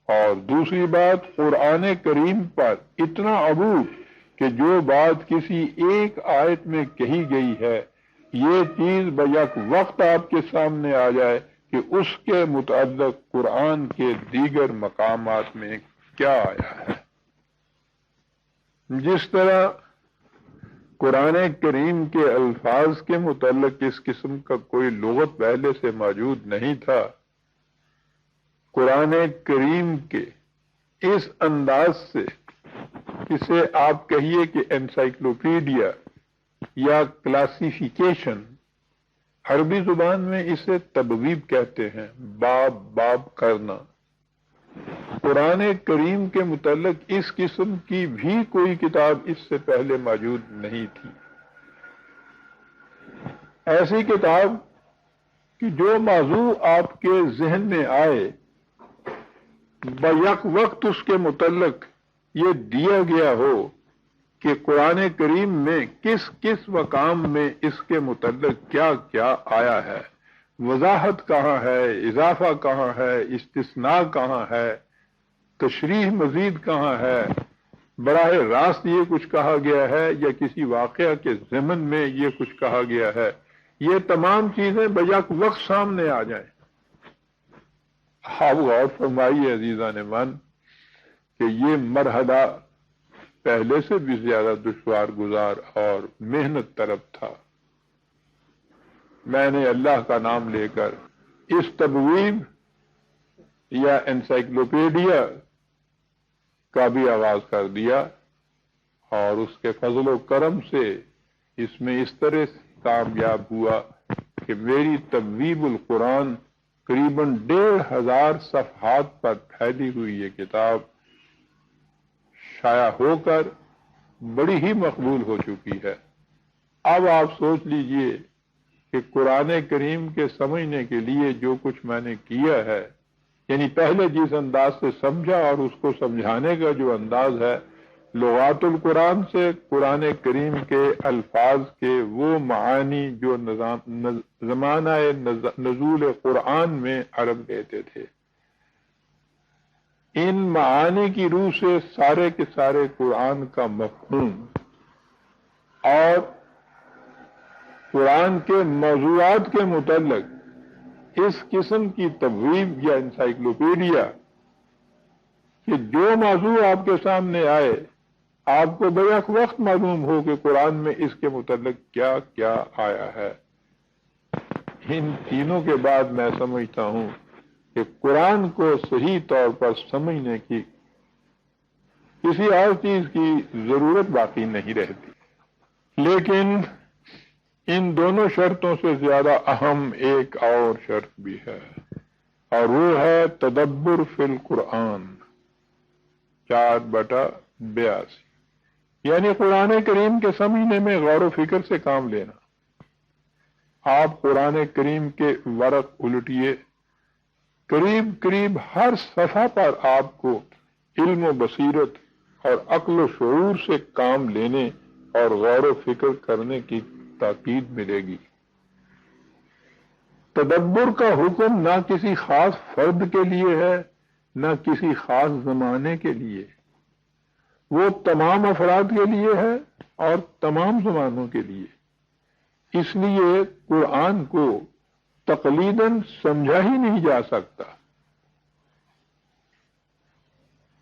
اور دوسری بات قرآن کریم پر اتنا عبور کہ جو بات کسی ایک آیت میں کہی گئی ہے یہ چیز بیک وقت آپ کے سامنے آ جائے کہ اس کے متعلق قرآن کے دیگر مقامات میں کیا آیا ہے۔ جس طرح قرآن کریم کے الفاظ کے متعلق اس قسم کا کوئی لغت پہلے سے موجود نہیں تھا. قرآن کریم کے اس انداز سے جسے آپ کہیے کہ انسائکلوپیڈیا یا کلاسیفیکیشن، عربی زبان میں اسے تبویب کہتے ہیں، باب باب کرنا. قرآن کریم کے متعلق اس قسم کی بھی کوئی کتاب اس سے پہلے موجود نہیں تھی. ایسی کتاب کہ جو موضوع آپ کے ذہن میں آئے بیک وقت اس کے متعلق یہ دیا گیا ہو کہ قرآن کریم میں کس کس مقام میں اس کے متعلق کیا کیا آیا ہے، وضاحت کہاں ہے، اضافہ کہاں ہے، استثناء کہاں ہے، تشریح مزید کہاں ہے، براہ راست یہ کچھ کہا گیا ہے یا کسی واقعہ کے ضمن میں یہ کچھ کہا گیا ہے، یہ تمام چیزیں بیک وقت سامنے آ جائیں. آپ غور فرمائیے عزیزان من کہ یہ مرحلہ پہلے سے بھی زیادہ دشوار گزار اور محنت طلب تھا. میں نے اللہ کا نام لے کر اس تبویب یا انسائکلوپیڈیا کا بھی آغاز کر دیا، اور اس کے فضل و کرم سے اس میں اس طرح سے کامیاب ہوا کہ میری تبویب القرآن قریباً 1500 صفحات پر پھیلی ہوئی یہ کتاب شائع ہو کر بڑی ہی مقبول ہو چکی ہے. اب آپ سوچ لیجئے کہ قرآن کریم کے سمجھنے کے لیے جو کچھ میں نے کیا ہے، یعنی پہلے جس انداز سے سمجھا اور اس کو سمجھانے کا جو انداز ہے، لغات القرآن سے قرآن کریم کے الفاظ کے وہ معانی جو زمانہ نزول قرآن میں عرب لیتے تھے، ان معانی کی روح سے سارے کے سارے قرآن کا مفہوم اور قرآن کے موضوعات کے متعلق اس قسم کی تبویب یا انسائکلوپیڈیا کہ جو موضوع آپ کے سامنے آئے آپ کو بیک وقت معلوم ہو کہ قرآن میں اس کے متعلق کیا کیا آیا ہے. ان تینوں کے بعد میں سمجھتا ہوں کہ قرآن کو صحیح طور پر سمجھنے کی کسی اور چیز کی ضرورت باقی نہیں رہتی. لیکن ان دونوں شرطوں سے زیادہ اہم ایک اور شرط بھی ہے، اور وہ ہے تدبر فی القرآن 4/82، یعنی قرآن کریم کے سمجھنے میں غور و فکر سے کام لینا. آپ قرآن کریم کے ورق الٹیے، قریب ہر صفحہ پر آپ کو علم و بصیرت اور عقل و شعور سے کام لینے اور غور و فکر کرنے کی تاکید ملے گی. تدبر کا حکم نہ کسی خاص فرد کے لیے ہے نہ کسی خاص زمانے کے لیے، وہ تمام افراد کے لیے ہے اور تمام زمانوں کے لیے. اس لیے قرآن کو تقلیداً سمجھا ہی نہیں جا سکتا،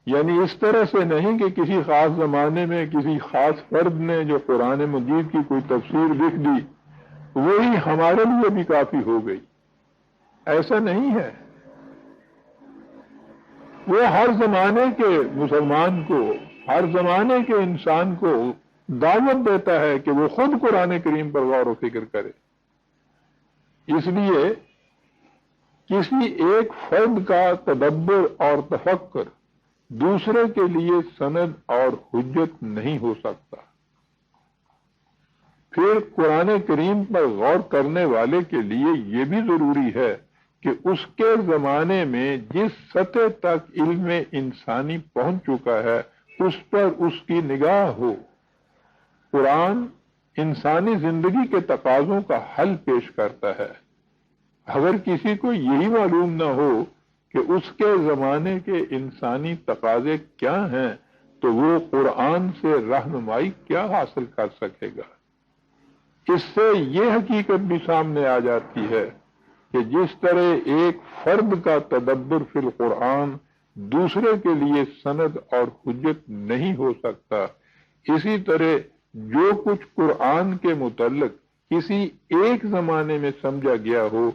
یعنی اس طرح سے نہیں کہ کسی خاص زمانے میں کسی خاص فرد نے جو قرآن مجید کی کوئی تفسیر لکھ دی وہی ہمارے لیے بھی کافی ہو گئی. ایسا نہیں ہے. وہ ہر زمانے کے مسلمان کو، ہر زمانے کے انسان کو دعوت دیتا ہے کہ وہ خود قرآن کریم پر غور و فکر کرے. اس لیے کسی ایک فرد کا تدبر اور تفکر دوسرے کے لیے سند اور حجت نہیں ہو سکتا. پھر قرآن کریم پر غور کرنے والے کے لیے یہ بھی ضروری ہے کہ اس کے زمانے میں جس سطح تک علم انسانی پہنچ چکا ہے اس پر اس کی نگاہ ہو. قرآن انسانی زندگی کے تقاضوں کا حل پیش کرتا ہے. اگر کسی کو یہی معلوم نہ ہو کہ اس کے زمانے کے انسانی تقاضے کیا ہیں تو وہ قرآن سے رہنمائی کیا حاصل کر سکے گا. اس سے یہ حقیقت بھی سامنے آ جاتی ہے کہ جس طرح ایک فرد کا تدبر فی القرآن دوسرے کے لیے سند اور حجت نہیں ہو سکتا، اسی طرح جو کچھ قرآن کے متعلق کسی ایک زمانے میں سمجھا گیا ہو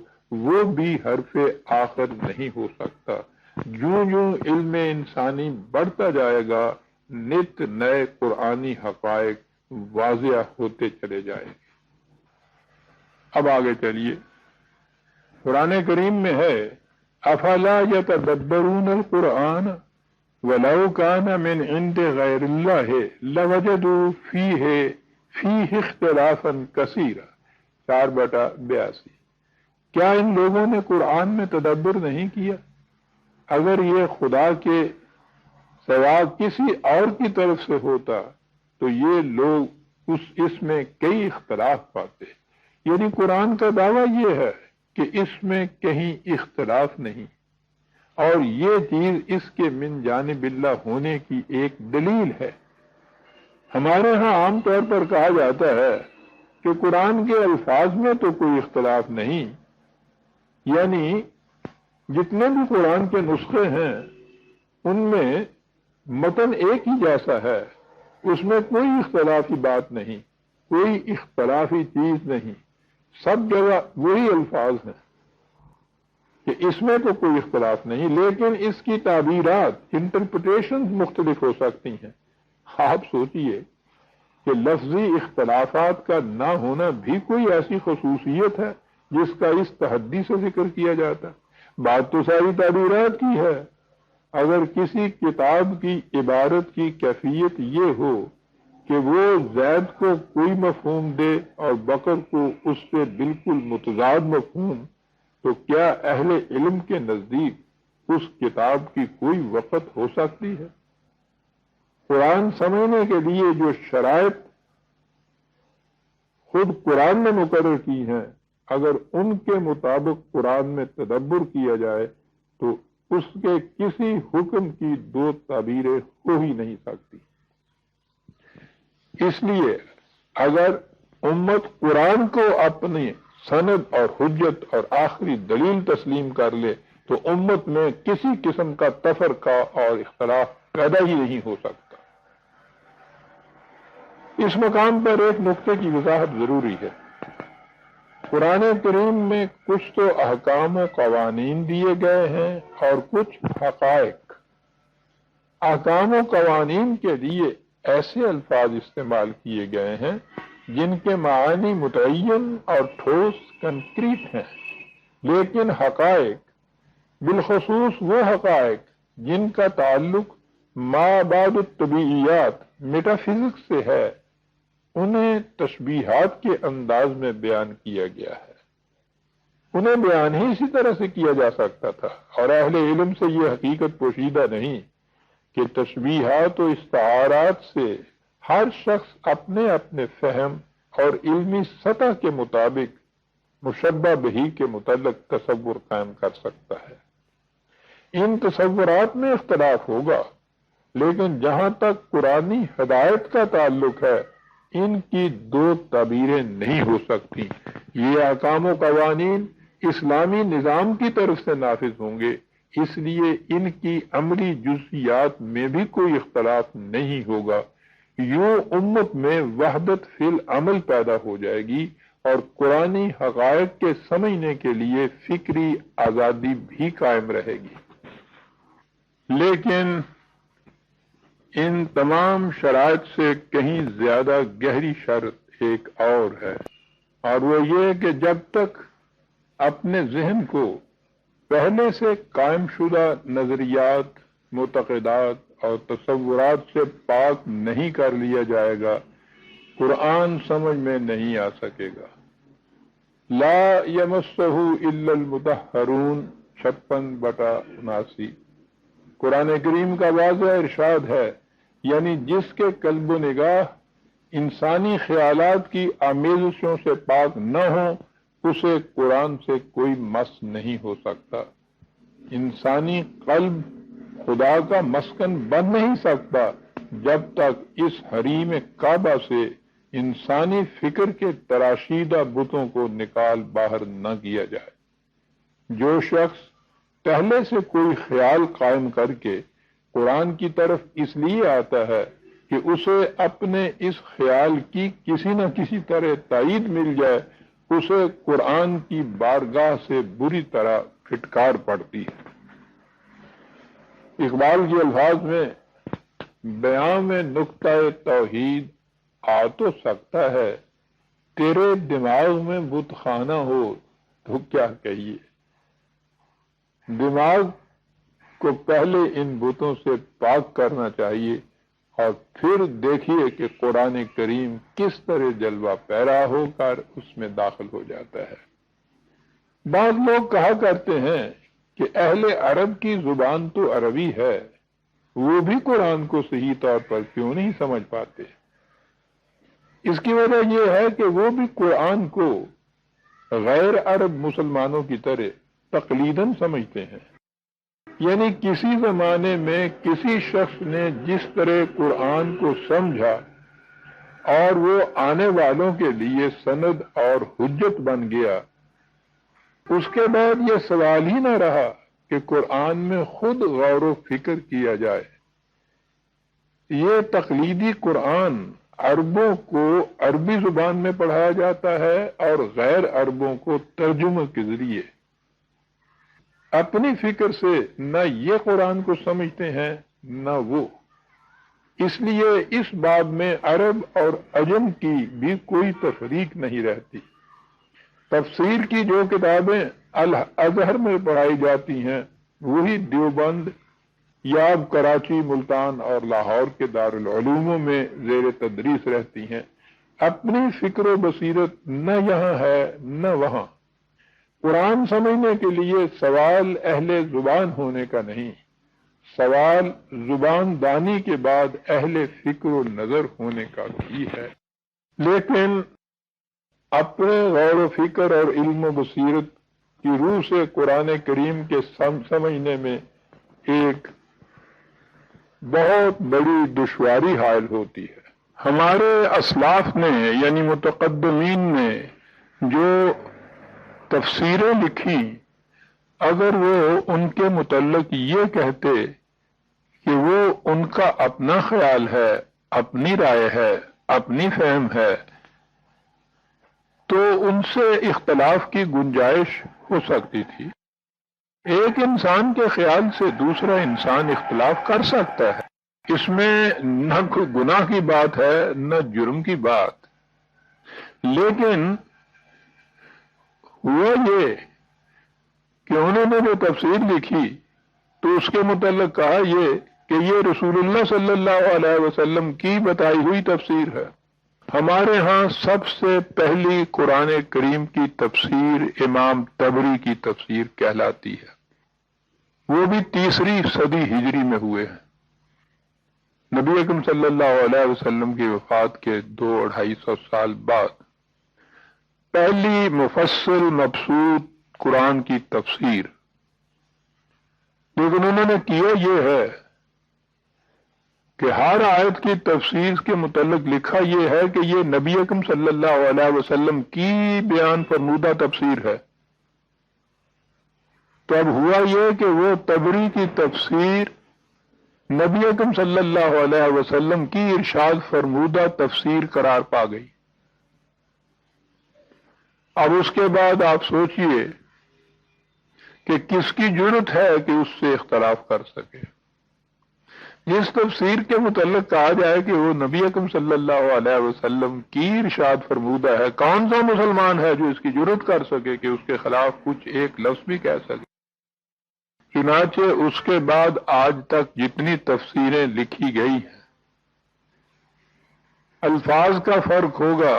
وہ بھی حرف آخر نہیں ہو سکتا۔ جوں جوں علم انسانی بڑھتا جائے گا نت نئے قرآنی حقائق واضح ہوتے چلے جائیں گے۔ اب آگے چلیے، قرآن کریم میں ہے افلا یتدبرون القرآن ولو کان من عند غیر اللہ لوجدوا فیہ اختلافا کثیرا، 4/82۔ کیا ان لوگوں نے قرآن میں تدبر نہیں کیا؟ اگر یہ خدا کے سوا کسی اور کی طرف سے ہوتا تو یہ لوگ اس میں کئی اختلاف پاتے۔ یعنی قرآن کا دعویٰ یہ ہے کہ اس میں کہیں اختلاف نہیں، اور یہ چیز اس کے من جانب اللہ ہونے کی ایک دلیل ہے۔ ہمارے ہاں عام طور پر کہا جاتا ہے کہ قرآن کے الفاظ میں تو کوئی اختلاف نہیں، یعنی جتنے بھی قرآن کے نسخے ہیں ان میں متن ایک ہی جیسا ہے، اس میں کوئی اختلافی بات نہیں، کوئی اختلافی چیز نہیں، سب جگہ وہی الفاظ ہیں کہ اس میں تو کوئی اختلاف نہیں، لیکن اس کی تعبیرات انٹرپریٹیشن مختلف ہو سکتی ہیں۔ آپ سوچئے کہ لفظی اختلافات کا نہ ہونا بھی کوئی ایسی خصوصیت ہے جس کا اس تحدی سے ذکر کیا جاتا ہے۔ بات تو ساری تعبیرات کی ہے۔ اگر کسی کتاب کی عبارت کی کیفیت یہ ہو کہ وہ زید کو کوئی مفہوم دے اور بکر کو اس سے بالکل متضاد مفہوم، تو کیا اہل علم کے نزدیک اس کتاب کی کوئی وقت ہو سکتی ہے؟ قرآن سمجھنے کے لیے جو شرائط خود قرآن نے مقرر کی ہیں، اگر ان کے مطابق قرآن میں تدبر کیا جائے تو اس کے کسی حکم کی دو تعبیریں ہو ہی نہیں سکتی۔ اس لیے اگر امت قرآن کو اپنی سند اور حجت اور آخری دلیل تسلیم کر لے تو امت میں کسی قسم کا تفرقہ اور اختلاف پیدا ہی نہیں ہو سکتا۔ اس مقام پر ایک نقطے کی وضاحت ضروری ہے۔ قرآن کریم میں کچھ تو احکام و قوانین دیے گئے ہیں اور کچھ حقائق۔ احکام و قوانین کے لیے ایسے الفاظ استعمال کیے گئے ہیں جن کے معانی متعین اور ٹھوس کنکریٹ ہیں، لیکن حقائق، بالخصوص وہ حقائق جن کا تعلق ما بعد الطبیعیات میٹا فزکس سے ہے، انہیں تشبیہات کے انداز میں بیان کیا گیا ہے۔ انہیں بیان ہی اسی طرح سے کیا جا سکتا تھا، اور اہل علم سے یہ حقیقت پوشیدہ نہیں کہ تشبیہات و استعارات سے ہر شخص اپنے اپنے فہم اور علمی سطح کے مطابق مشبہ بہی کے متعلق تصور قائم کر سکتا ہے۔ ان تصورات میں اختلاف ہوگا، لیکن جہاں تک قرآنی ہدایت کا تعلق ہے ان کی دو تعبیریں نہیں ہو سکتی۔ یہ احکام و قوانین اسلامی نظام کی طرف سے نافذ ہوں گے، اس لیے ان کی عملی جزئیات میں بھی کوئی اختلاف نہیں ہوگا۔ یوں امت میں وحدت فی العمل پیدا ہو جائے گی اور قرآنی حقائق کے سمجھنے کے لیے فکری آزادی بھی قائم رہے گی۔ لیکن ان تمام شرائط سے کہیں زیادہ گہری شرط ایک اور ہے، اور وہ یہ کہ جب تک اپنے ذہن کو پہلے سے قائم شدہ نظریات، معتقدات اور تصورات سے پاک نہیں کر لیا جائے گا، قرآن سمجھ میں نہیں آ سکے گا۔ لا یمسہ الا المطہرون 56/79۔ قرآن کریم کا واضح ارشاد ہے، یعنی جس کے قلب و نگاہ انسانی خیالات کی آمیزشوں سے پاک نہ ہوں اسے قرآن سے کوئی مس نہیں ہو سکتا۔ انسانی قلب خدا کا مسکن بن نہیں سکتا جب تک اس حریم کعبہ سے انسانی فکر کے تراشیدہ بتوں کو نکال باہر نہ کیا جائے۔ جو شخص پہلے سے کوئی خیال قائم کر کے قرآن کی طرف اس لیے آتا ہے کہ اسے اپنے اس خیال کی کسی نہ کسی طرح تائید مل جائے، اسے قرآن کی بارگاہ سے بری طرح پھٹکار پڑتی ہے۔ اقبال کے الفاظ میں بیان میں نقطہ توحید آ تو سکتا ہے، تیرے دماغ میں بت خانہ ہو تو کیا کہیے۔ دماغ کو پہلے ان بتوں سے پاک کرنا چاہیے اور پھر دیکھیے کہ قرآن کریم کس طرح جلوہ پیرا ہو کر اس میں داخل ہو جاتا ہے۔ بعض لوگ کہا کرتے ہیں کہ اہل عرب کی زبان تو عربی ہے، وہ بھی قرآن کو صحیح طور پر کیوں نہیں سمجھ پاتے؟ اس کی وجہ یہ ہے کہ وہ بھی قرآن کو غیر عرب مسلمانوں کی طرح تقلیداً سمجھتے ہیں، یعنی کسی زمانے میں کسی شخص نے جس طرح قرآن کو سمجھا اور وہ آنے والوں کے لیے سند اور حجت بن گیا، اس کے بعد یہ سوال ہی نہ رہا کہ قرآن میں خود غور و فکر کیا جائے۔ یہ تقلیدی قرآن عربوں کو عربی زبان میں پڑھایا جاتا ہے اور غیر عربوں کو ترجمہ کے ذریعے۔ اپنی فکر سے نہ یہ قرآن کو سمجھتے ہیں نہ وہ، اس لیے اس باب میں عرب اور عجم کی بھی کوئی تفریق نہیں رہتی۔ تفسیر کی جو کتابیں الازہر میں پڑھائی جاتی ہیں وہی دیوبند یا اب کراچی، ملتان اور لاہور کے دارالعلوموں میں زیر تدریس رہتی ہیں۔ اپنی فکر و بصیرت نہ یہاں ہے نہ وہاں۔ قرآن سمجھنے کے لیے سوال اہل زبان ہونے کا نہیں، سوال زبان دانی کے بعد اہل فکر و نظر ہونے کا بھی ہے۔ لیکن اپنے غور و فکر اور علم و بصیرت کی روح سے قرآن کریم کے سمجھنے میں ایک بہت بڑی دشواری حائل ہوتی ہے۔ ہمارے اسلاف نے یعنی متقدمین نے جو تفسیریں لکھی، اگر وہ ان کے متعلق یہ کہتے کہ وہ ان کا اپنا خیال ہے، اپنی رائے ہے، اپنی فہم ہے، تو ان سے اختلاف کی گنجائش ہو سکتی تھی۔ ایک انسان کے خیال سے دوسرا انسان اختلاف کر سکتا ہے، اس میں نہ کوئی گناہ کی بات ہے نہ جرم کی بات۔ لیکن ہوا یہ کہ انہوں نے جو تفسیر لکھی تو اس کے متعلق کہا یہ کہ یہ رسول اللہ صلی اللہ علیہ وسلم کی بتائی ہوئی تفسیر ہے۔ ہمارے ہاں سب سے پہلی قرآن کریم کی تفسیر امام طبری کی تفسیر کہلاتی ہے، وہ بھی 3 صدی ہجری میں ہوئے ہیں۔ نبی اکرم صلی اللہ علیہ وسلم کی وفات کے 200-250 سال بعد پہلی مفصل مبسوط قرآن کی تفسیر۔ لیکن انہوں نے کیا یہ ہے کہ ہر آیت کی تفسیر کے متعلق لکھا یہ ہے کہ یہ نبی اکرم صلی اللہ علیہ وسلم کی بیان فرمودہ تفسیر ہے۔ تو اب ہوا یہ کہ وہ طبری کی تفسیر نبی اکرم صلی اللہ علیہ وسلم کی ارشاد فرمودہ تفسیر قرار پا گئی۔ اب اس کے بعد آپ سوچئے کہ کس کی جرت ہے کہ اس سے اختلاف کر سکے۔ جس تفسیر کے متعلق کہا جائے کہ وہ نبی اکرم صلی اللہ علیہ وسلم کی ارشاد فرمودہ ہے، کون سا مسلمان ہے جو اس کی جرت کر سکے کہ اس کے خلاف کچھ ایک لفظ بھی کہہ سکے؟ چنانچہ اس کے بعد آج تک جتنی تفسیریں لکھی گئی ہیں، الفاظ کا فرق ہوگا،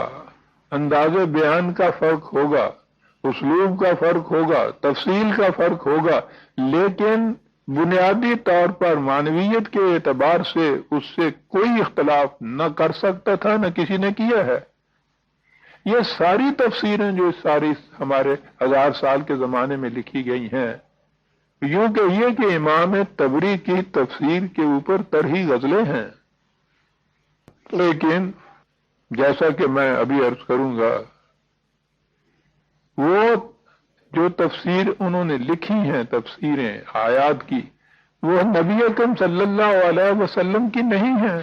انداز بیان کا فرق ہوگا، اسلوب کا فرق ہوگا، تفصیل کا فرق ہوگا، لیکن بنیادی طور پر معنویت کے اعتبار سے اس سے کوئی اختلاف نہ کر سکتا تھا، نہ کسی نے کیا ہے۔ یہ ساری تفسیریں جو ساری ہمارے 1000 سال کے زمانے میں لکھی گئی ہیں، یوں کہیے کہ امام طبری کی تفسیر کے اوپر طرحی غزلیں ہیں۔ لیکن جیسا کہ میں ابھی عرض کروں گا، وہ جو تفسیر انہوں نے لکھی ہیں، تفسیریں آیات کی، وہ نبی اکرم صلی اللہ علیہ وسلم کی نہیں ہیں،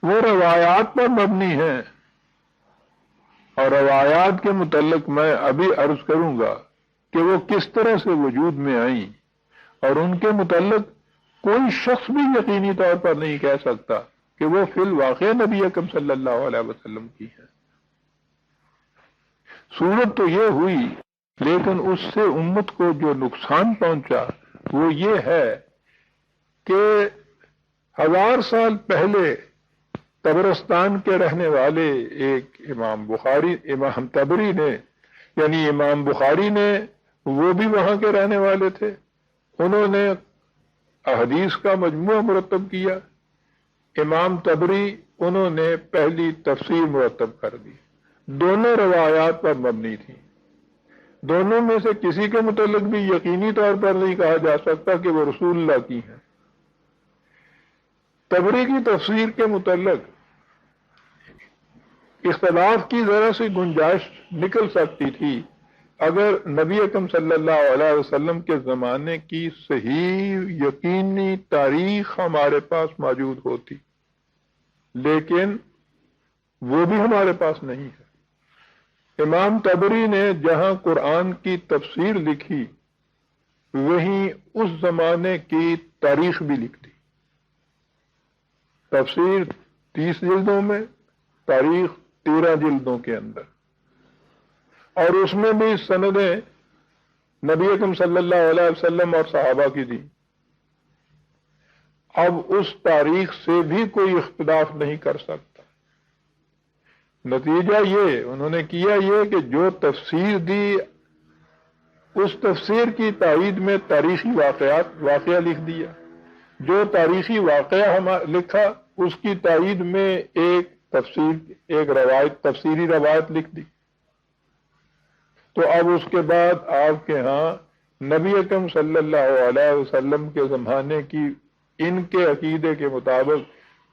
وہ روایات پر مبنی ہیں، اور روایات کے متعلق میں ابھی عرض کروں گا کہ وہ کس طرح سے وجود میں آئیں، اور ان کے متعلق کوئی شخص بھی یقینی طور پر نہیں کہہ سکتا کہ وہ فی الواقع نبی اکرم صلی اللہ علیہ وسلم کی ہیں۔ صورت تو یہ ہوئی، لیکن اس سے امت کو جو نقصان پہنچا وہ یہ ہے کہ 1000 سال پہلے طبرستان کے رہنے والے ایک امام طبری نے، یعنی امام بخاری نے، وہ بھی وہاں کے رہنے والے تھے، انہوں نے احادیث کا مجموعہ مرتب کیا۔ امام طبری انہوں نے پہلی تفسیر مرتب کر دی، دونوں روایات پر مبنی تھی، دونوں میں سے کسی کے متعلق بھی یقینی طور پر نہیں کہا جا سکتا کہ وہ رسول اللہ کی ہیں۔ طبری کی تفسیر کے متعلق اختلاف کی ذرا سی گنجائش نکل سکتی تھی اگر نبی اکرم صلی اللہ علیہ وسلم کے زمانے کی صحیح یقینی تاریخ ہمارے پاس موجود ہوتی، لیکن وہ بھی ہمارے پاس نہیں ہے۔ امام طبری نے جہاں قرآن کی تفسیر لکھی، وہیں اس زمانے کی تاریخ بھی لکھ دی۔ تفسیر 30 جلدوں میں، تاریخ 13 جلدوں کے اندر، اور اس میں بھی سندیں نبی اکرم صلی اللہ علیہ وسلم اور صحابہ کی دی۔ اب اس تاریخ سے بھی کوئی اختلاف نہیں کر سکتا۔ نتیجہ یہ انہوں نے کیا یہ کہ جو تفسیر دی، اس تفسیر کی تائید میں تاریخی واقعہ لکھ دیا، جو تاریخی واقعہ لکھا اس کی تائید میں ایک تفسیری روایت لکھ دی۔ تو اب اس کے بعد آپ کے ہاں نبی اکرم صلی اللہ علیہ وسلم کے زمانے کی ان کے عقیدے کے مطابق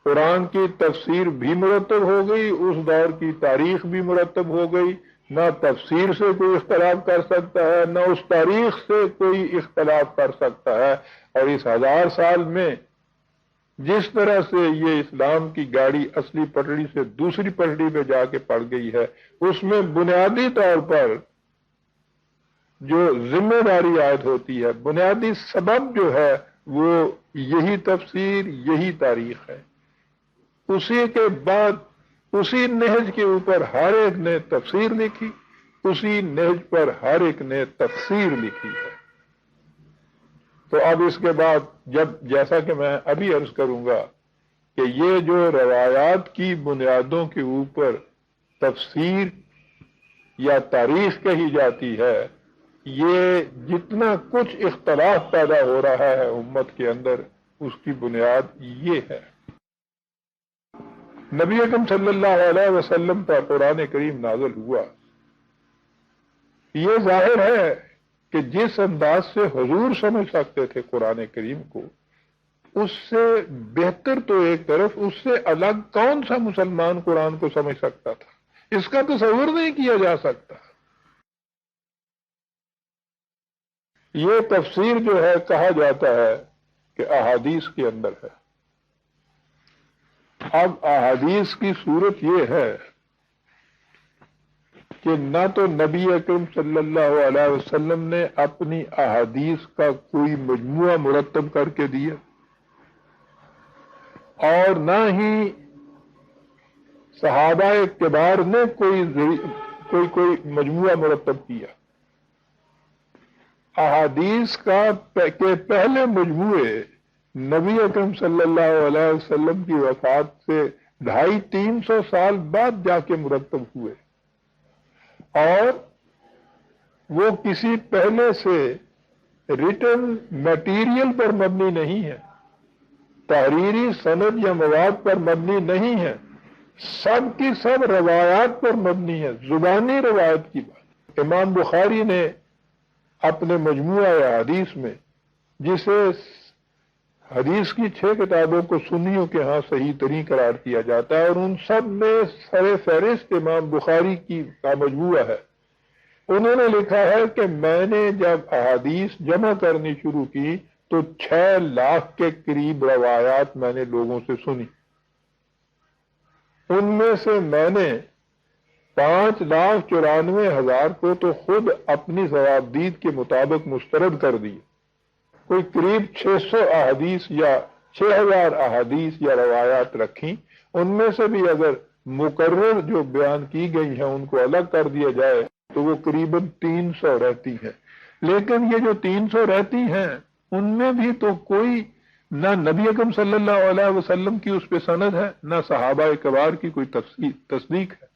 قرآن کی تفسیر بھی مرتب ہو گئی، اس دور کی تاریخ بھی مرتب ہو گئی، نہ تفسیر سے کوئی اختلاف کر سکتا ہے، نہ اس تاریخ سے کوئی اختلاف کر سکتا ہے۔ اور اس 1000 سال میں جس طرح سے یہ اسلام کی گاڑی اصلی پٹڑی سے دوسری پٹڑی پہ جا کے پڑ گئی ہے، اس میں بنیادی طور پر جو ذمہ داری عائد ہوتی ہے، بنیادی سبب جو ہے وہ یہی تفسیر، یہی تاریخ ہے۔ اسی کے بعد اسی نہج کے اوپر ہر ایک نے تفسیر لکھی، اسی نہج پر ہر ایک نے تفسیر لکھی ہے۔ تو اب اس کے بعد جیسا کہ میں ابھی عرض کروں گا کہ یہ جو روایات کی بنیادوں کے اوپر تفسیر یا تاریخ کہی جاتی ہے، یہ جتنا کچھ اختلاف پیدا ہو رہا ہے امت کے اندر، اس کی بنیاد یہ ہے۔ نبی اکرم صلی اللہ علیہ وسلم پر قرآن کریم نازل ہوا، یہ ظاہر ہے کہ جس انداز سے حضور سمجھ سکتے تھے قرآن کریم کو، اس سے بہتر تو ایک طرف، اس سے الگ کون سا مسلمان قرآن کو سمجھ سکتا تھا؟ اس کا تصور نہیں کیا جا سکتا۔ یہ تفسیر جو ہے کہا جاتا ہے کہ احادیث کے اندر ہے۔ اب احادیث کی صورت یہ ہے کہ نہ تو نبی اکرم صلی اللہ علیہ وسلم نے اپنی احادیث کا کوئی مجموعہ مرتب کر کے دیا، اور نہ ہی صحابہ کبار نے کوئی مجموعہ مرتب کیا۔ احادیث کے پہلے مجموعے نبی اکرم صلی اللہ علیہ وسلم کی وفات سے 250-300 سال بعد جا کے مرتب ہوئے، اور وہ کسی پہلے سے ریٹن میٹیریل پر مبنی نہیں ہے، تحریری سند یا مواد پر مبنی نہیں ہے، سب کی سب روایات پر مبنی ہے، زبانی روایت کی بات۔ امام بخاری نے اپنے مجموعہ احادیث میں، جسے حدیث کی 6 کتابوں کو سنیوں کے ہاں صحیح ترین قرار دیا جاتا ہے، اور ان سب میں سر فہرست امام بخاری کا مجموعہ ہے۔ انہوں نے لکھا ہے کہ میں نے جب احادیث جمع کرنی شروع کی تو 6 لاکھ کے قریب روایات میں نے لوگوں سے سنی، ان میں سے میں نے 5,94,000 کو تو خود اپنی ثوابدید کے مطابق مسترد کر دی. کوئی قریب 600 احادیث یا 6,000 احادیث یا روایات رکھی. ان میں سے بھی اگر مقرر جو بیان کی گئی ہیں ان کو الگ کر دیا جائے تو وہ قریب 300 رہتی ہیں. لیکن یہ جو 300 رہتی ہیں ان میں بھی تو کوئی نہ نبی اکرم صلی اللہ علیہ وسلم کی اس پہ سند ہے، نہ صحابہ کبار کی کوئی تصدیق ہے.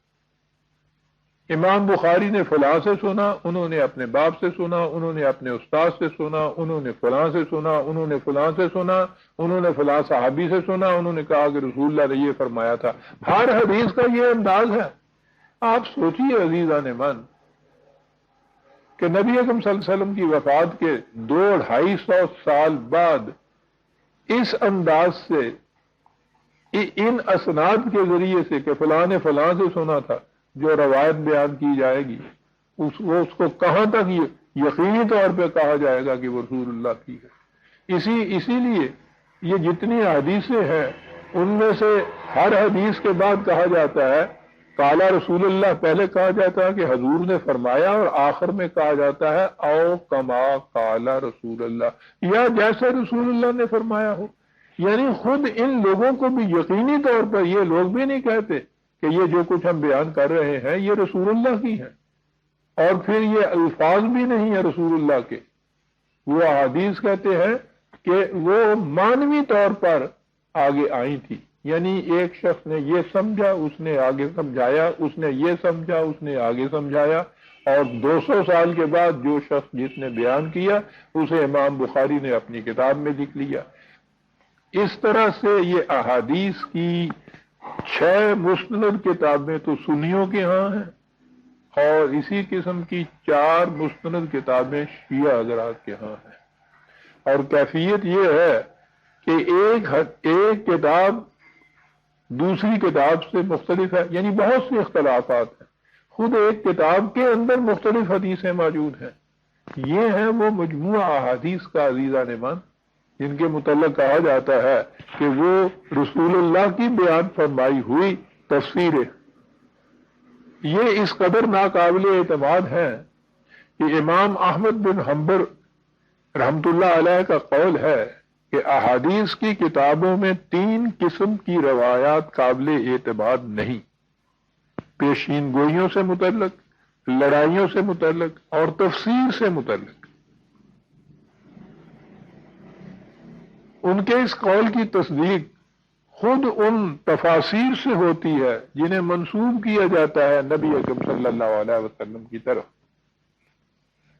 امام بخاری نے فلاں سے سنا، انہوں نے اپنے باپ سے سنا، انہوں نے اپنے استاد سے سنا، انہوں نے فلاں سے سنا، انہوں نے فلاں سے سنا، انہوں نے فلاں صحابی سے سنا، انہوں نے کہا کہ رسول اللہ نے یہ فرمایا تھا. ہر حدیث کا یہ انداز ہے. آپ سوچئے عزیزان من کہ نبی اکرم صلی اللہ علیہ وسلم کی وفات کے 200-250 سال بعد اس انداز سے ان اسناد کے ذریعے سے کہ فلاں نے فلاں سے سنا تھا جو روایت بیان کی جائے گی اس کو کہاں تک یقینی طور پہ کہا جائے گا کہ وہ رسول اللہ کی ہے. اسی لیے یہ جتنی حدیثیں ہیں ان میں سے ہر حدیث کے بعد کہا جاتا ہے قال رسول اللہ، پہلے کہا جاتا ہے کہ حضور نے فرمایا، اور آخر میں کہا جاتا ہے او کما قال رسول اللہ، یا جیسے رسول اللہ نے فرمایا ہو. یعنی خود ان لوگوں کو بھی یقینی طور پر یہ لوگ بھی نہیں کہتے کہ یہ جو کچھ ہم بیان کر رہے ہیں یہ رسول اللہ کی ہیں، اور پھر یہ الفاظ بھی نہیں ہیں رسول اللہ کے. وہ احادیث کہتے ہیں کہ وہ مانوی طور پر آگے آئی تھی. یعنی ایک شخص نے یہ سمجھا، اس نے آگے سمجھایا، اس نے یہ سمجھا، اس نے آگے سمجھایا، اور 200 سال کے بعد جو شخص جس نے بیان کیا اسے امام بخاری نے اپنی کتاب میں لکھ لیا. اس طرح سے یہ احادیث کی 6 مستند کتابیں تو سنیوں کے ہاں ہیں، اور اسی قسم کی 4 مستند کتابیں شیعہ حضرات کے ہاں ہیں. اور کیفیت یہ ہے کہ ایک کتاب دوسری کتاب سے مختلف ہے، یعنی بہت سے اختلافات ہیں. خود ایک کتاب کے اندر مختلف حدیثیں موجود ہیں. یہ ہے وہ مجموعہ احادیث کا عزیزان من جن کے متعلق کہا جاتا ہے کہ وہ رسول اللہ کی بیان فرمائی ہوئی تفسیریں. یہ اس قدر ناقابل اعتماد ہے کہ امام احمد بن حنبل رحمت اللہ علیہ کا قول ہے کہ احادیث کی کتابوں میں 3 قسم کی روایات قابل اعتماد نہیں: پیشین گوئیوں سے متعلق، لڑائیوں سے متعلق، اور تفسیر سے متعلق. ان کے اس قول کی تصدیق خود ان تفاسیر سے ہوتی ہے جنہیں منسوب کیا جاتا ہے نبی اکرم صلی اللہ علیہ وسلم کی طرف.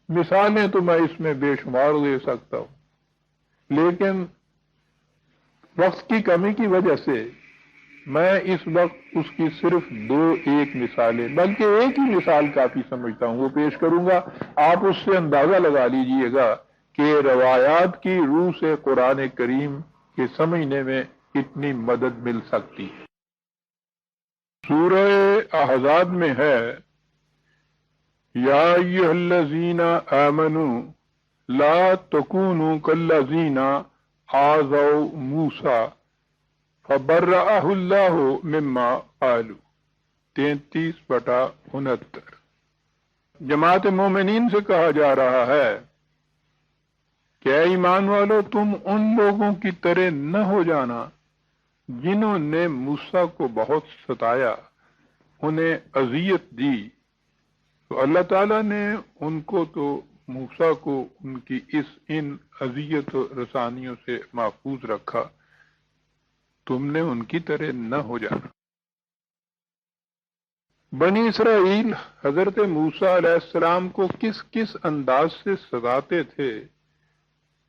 مثالیں تو میں اس میں بے شمار دے سکتا ہوں، لیکن وقت کی کمی کی وجہ سے میں اس وقت اس کی صرف 2-1 مثالیں، بلکہ ایک ہی مثال کافی سمجھتا ہوں، وہ پیش کروں گا. آپ اس سے اندازہ لگا لیجئے گا کہ روایات کی روح سے قرآن کریم کے سمجھنے میں کتنی مدد مل سکتی ہے. سورہ احزاب میں ہے یا ایھا الذین آمنوا لا تکونوا کالذین آذوا موسیٰ فبرأہ اللہ مما قالوا. 33/69. جماعت مومنین سے کہا جا رہا ہے کہ اے ایمان والو، تم ان لوگوں کی طرح نہ ہو جانا جنہوں نے موسیٰ کو بہت ستایا، انہیں اذیت دی، تو اللہ تعالیٰ نے ان کو تو موسیٰ کو ان کی ان اذیت و رسانیوں سے محفوظ رکھا. تم نے ان کی طرح نہ ہو جانا. بنی اسرائیل حضرت موسیٰ علیہ السلام کو کس کس انداز سے ستاتے تھے،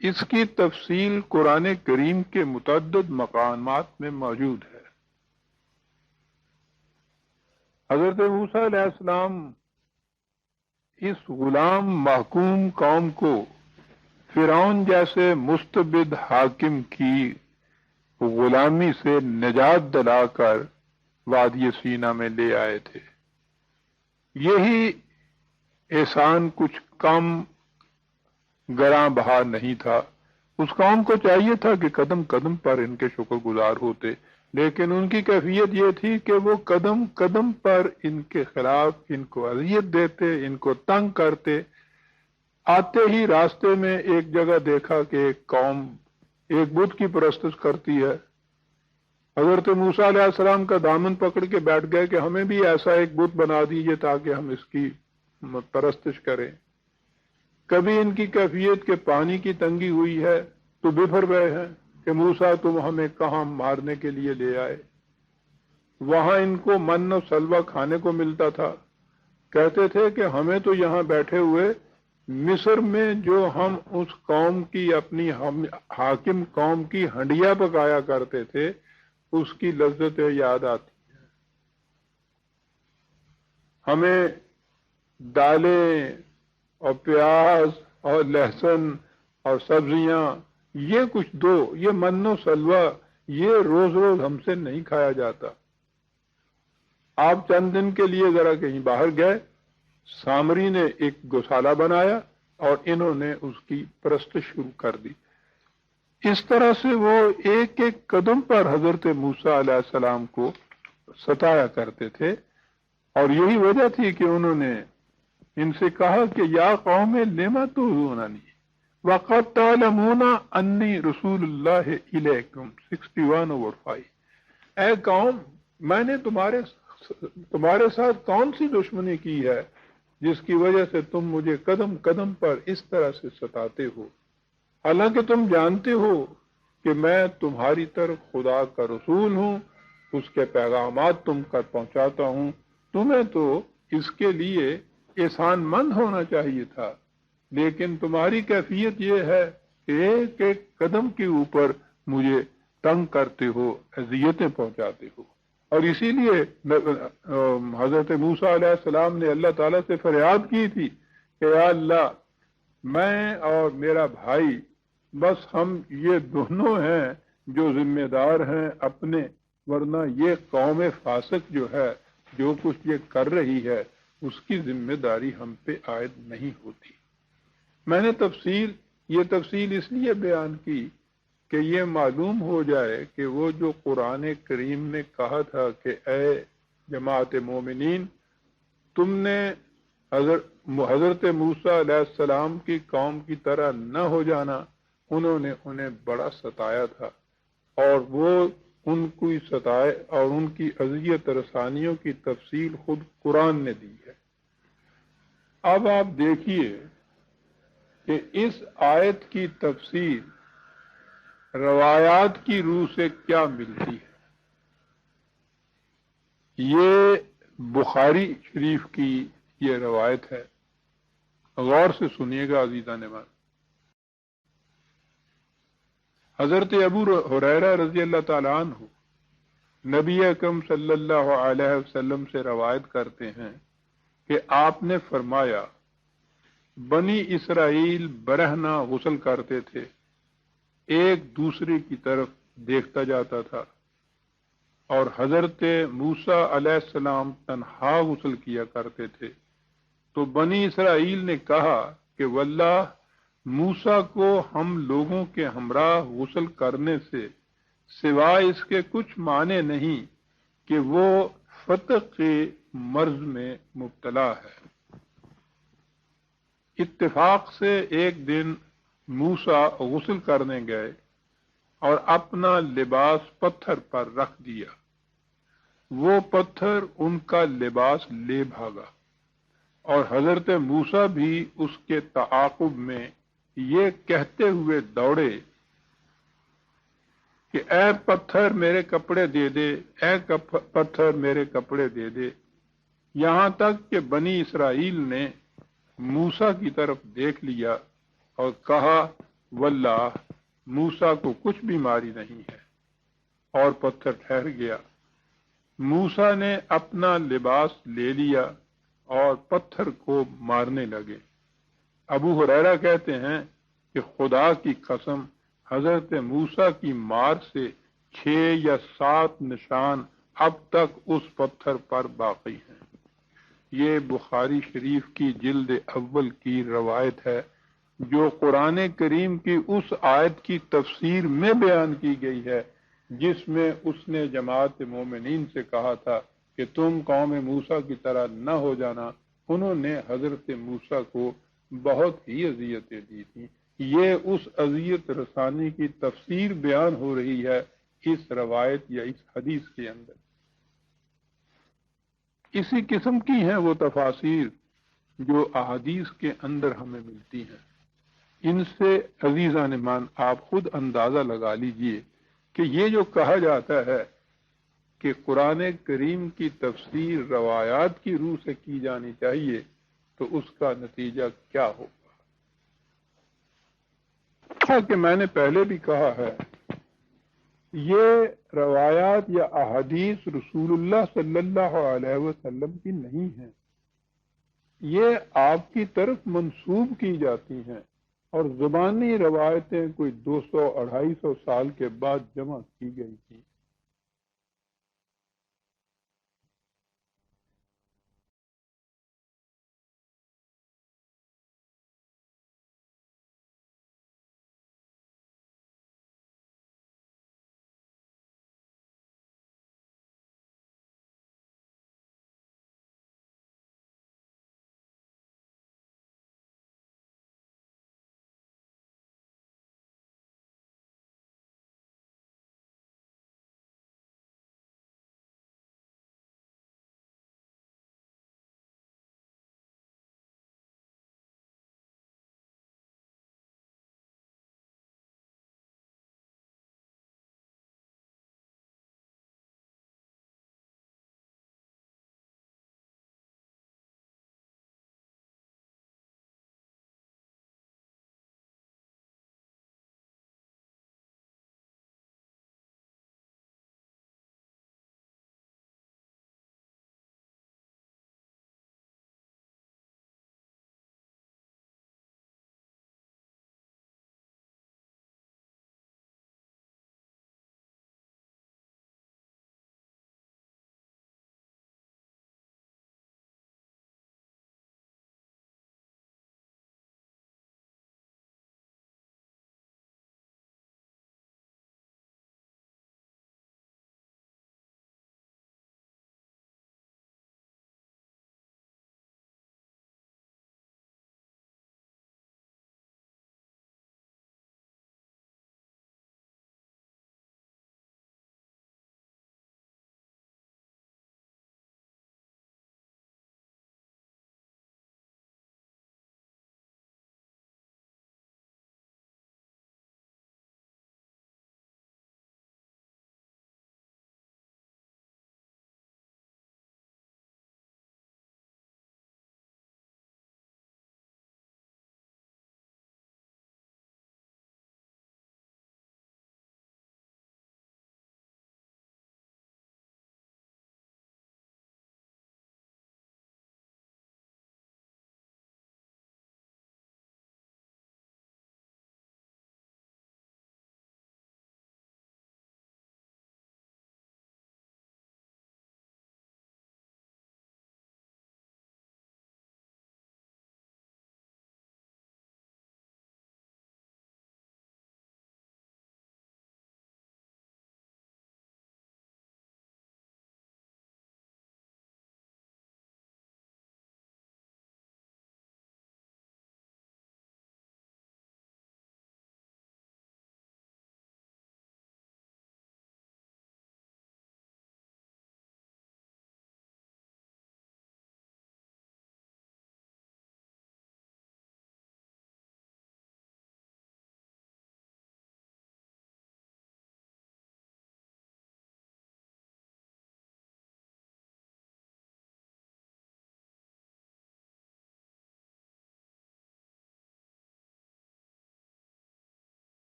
اس کی تفصیل قرآن کریم کے متعدد مقامات میں موجود ہے. حضرت موسیٰ علیہ السلام اس غلام محکوم قوم کو فرعون جیسے مستبد حاکم کی غلامی سے نجات دلا کر وادی سینا میں لے آئے تھے. یہی احسان کچھ کم گراں بہا نہیں تھا. اس قوم کو چاہیے تھا کہ قدم قدم پر ان کے شکر گزار ہوتے، لیکن ان کی کیفیت یہ تھی کہ وہ قدم قدم پر ان کے خلاف ان کو اذیت دیتے، ان کو تنگ کرتے۔ آتے ہی راستے میں ایک جگہ دیکھا کہ ایک قوم ایک بت کی پرستش کرتی ہے۔ حضرت موسیٰ علیہ السلام کا دامن پکڑ کے بیٹھ گئے کہ ہمیں بھی ایسا ایک بت بنا دیجئے تاکہ ہم اس کی پرستش کریں۔ کبھی ان کی کیفیت کہ پانی کی تنگی ہوئی ہے تو بفر گئے ہیں کہ موسیٰ تم ہمیں کہاں مارنے کے لیے لے آئے۔ وہاں ان کو من و سلوہ کھانے کو ملتا تھا، کہتے تھے کہ ہمیں تو یہاں بیٹھے ہوئے مصر میں جو ہم اس قوم کی اپنی حاکم قوم کی ہنڈیا پکایا کرتے تھے اس کی لذتیں یاد آتی ہیں۔ ہمیں دالیں اور پیاز اور لہسن اور سبزیاں یہ کچھ دو، یہ من و سلوہ یہ روز روز ہم سے نہیں کھایا جاتا۔ آپ چند دن کے لیے ذرا کہیں باہر گئے، سامری نے ایک گوشالہ بنایا اور انہوں نے اس کی پرستش شروع کر دی۔ اس طرح سے وہ ایک ایک قدم پر حضرت موسیٰ علیہ السلام کو ستایا کرتے تھے، اور یہی وجہ تھی کہ انہوں نے ان سے کہا کہ یا قوم لما تؤذوننی وقد تعلمون انی رسول اللہ الیکم 61/5۔ اے قوم، میں نے تمہارے ساتھ کون سی دشمنی کی ہے جس کی وجہ سے تم مجھے قدم قدم پر اس طرح سے ستاتے ہو، حالانکہ تم جانتے ہو کہ میں تمہاری طرف خدا کا رسول ہوں، اس کے پیغامات تم کر پہنچاتا ہوں۔ تمہیں تو اس کے لیے احسان مند ہونا چاہیے تھا، لیکن تمہاری کیفیت یہ ہے کہ ایک ایک قدم کے اوپر مجھے تنگ کرتے ہو، اذیتیں پہنچاتے ہو۔ اور اسی لیے حضرت موسیٰ علیہ السلام نے اللہ تعالیٰ سے فریاد کی تھی کہ یا اللہ، میں اور میرا بھائی بس ہم یہ دونوں ہیں جو ذمہ دار ہیں اپنے، ورنہ یہ قوم فاسق جو ہے جو کچھ یہ کر رہی ہے اس کی ذمہ داری ہم پہ عائد نہیں ہوتی۔ میں نے یہ تفصیل اس لیے بیان کی کہ یہ معلوم ہو جائے کہ وہ جو قرآن کریم نے کہا تھا کہ اے جماعت مومنین، تم نے حضرت موسیٰ علیہ السلام کی قوم کی طرح نہ ہو جانا، انہوں نے انہیں بڑا ستایا تھا، اور وہ ان کو ستائے اور ان کی اذیت رسانیوں کی تفصیل خود قرآن نے دی ہے۔ اب آپ دیکھیے کہ اس آیت کی تفسیر روایات کی روح سے کیا ملتی ہے۔ یہ بخاری شریف کی یہ روایت ہے، غور سے سنیے گا عزیزان من۔ حضرت ابو ہریرہ رضی اللہ تعالیٰ عنہ نبی اکرم صلی اللہ علیہ وسلم سے روایت کرتے ہیں کہ آپ نے فرمایا، بنی اسرائیل برہنہ غسل کرتے تھے، ایک دوسرے کی طرف دیکھتا جاتا تھا، اور حضرت موسیٰ علیہ السلام تنہا غسل کیا کرتے تھے۔ تو بنی اسرائیل نے کہا کہ واللہ موسیٰ کو ہم لوگوں کے ہمراہ غسل کرنے سے سوائے اس کے کچھ معنی نہیں کہ وہ فتق کے مرض میں مبتلا ہے۔ اتفاق سے ایک دن موسیٰ غسل کرنے گئے اور اپنا لباس پتھر پر رکھ دیا، وہ پتھر ان کا لباس لے بھاگا، اور حضرت موسیٰ بھی اس کے تعاقب میں یہ کہتے ہوئے دوڑے کہ اے پتھر میرے کپڑے دے دے، اے پتھر میرے کپڑے دے دے، یہاں تک کہ بنی اسرائیل نے موسیٰ کی طرف دیکھ لیا اور کہا واللہ موسیٰ کو کچھ بیماری نہیں ہے، اور پتھر ٹھہر گیا۔ موسیٰ نے اپنا لباس لے لیا اور پتھر کو مارنے لگے۔ ابو ہریرہ کہتے ہیں کہ خدا کی قسم حضرت موسیٰ کی مار سے 6 یا 7 نشان اب تک اس پتھر پر باقی ہیں۔ یہ بخاری شریف کی جلد اول کی روایت ہے جو قرآن کریم کی اس آیت کی تفسیر میں بیان کی گئی ہے جس میں اس نے جماعت مومنین سے کہا تھا کہ تم قوم موسیٰ کی طرح نہ ہو جانا، انہوں نے حضرت موسیٰ کو بہت ہی اذیتیں دی تھیں۔ یہ اس اذیت رسانی کی تفسیر بیان ہو رہی ہے اس روایت یا اس حدیث کے اندر۔ اسی قسم کی ہیں وہ تفاسیر جو احادیث کے اندر ہمیں ملتی ہیں۔ ان سے عزیزان مان آپ خود اندازہ لگا لیجئے کہ یہ جو کہا جاتا ہے کہ قرآن کریم کی تفسیر روایات کی روح سے کی جانی چاہیے، تو اس کا نتیجہ کیا ہوگا؟ کہ میں نے پہلے بھی کہا ہے، یہ روایات یا احادیث رسول اللہ صلی اللہ علیہ وسلم کی نہیں ہیں، یہ آپ کی طرف منسوب کی جاتی ہیں، اور زبانی روایتیں کوئی 200-250 سال کے بعد جمع کی گئی تھی۔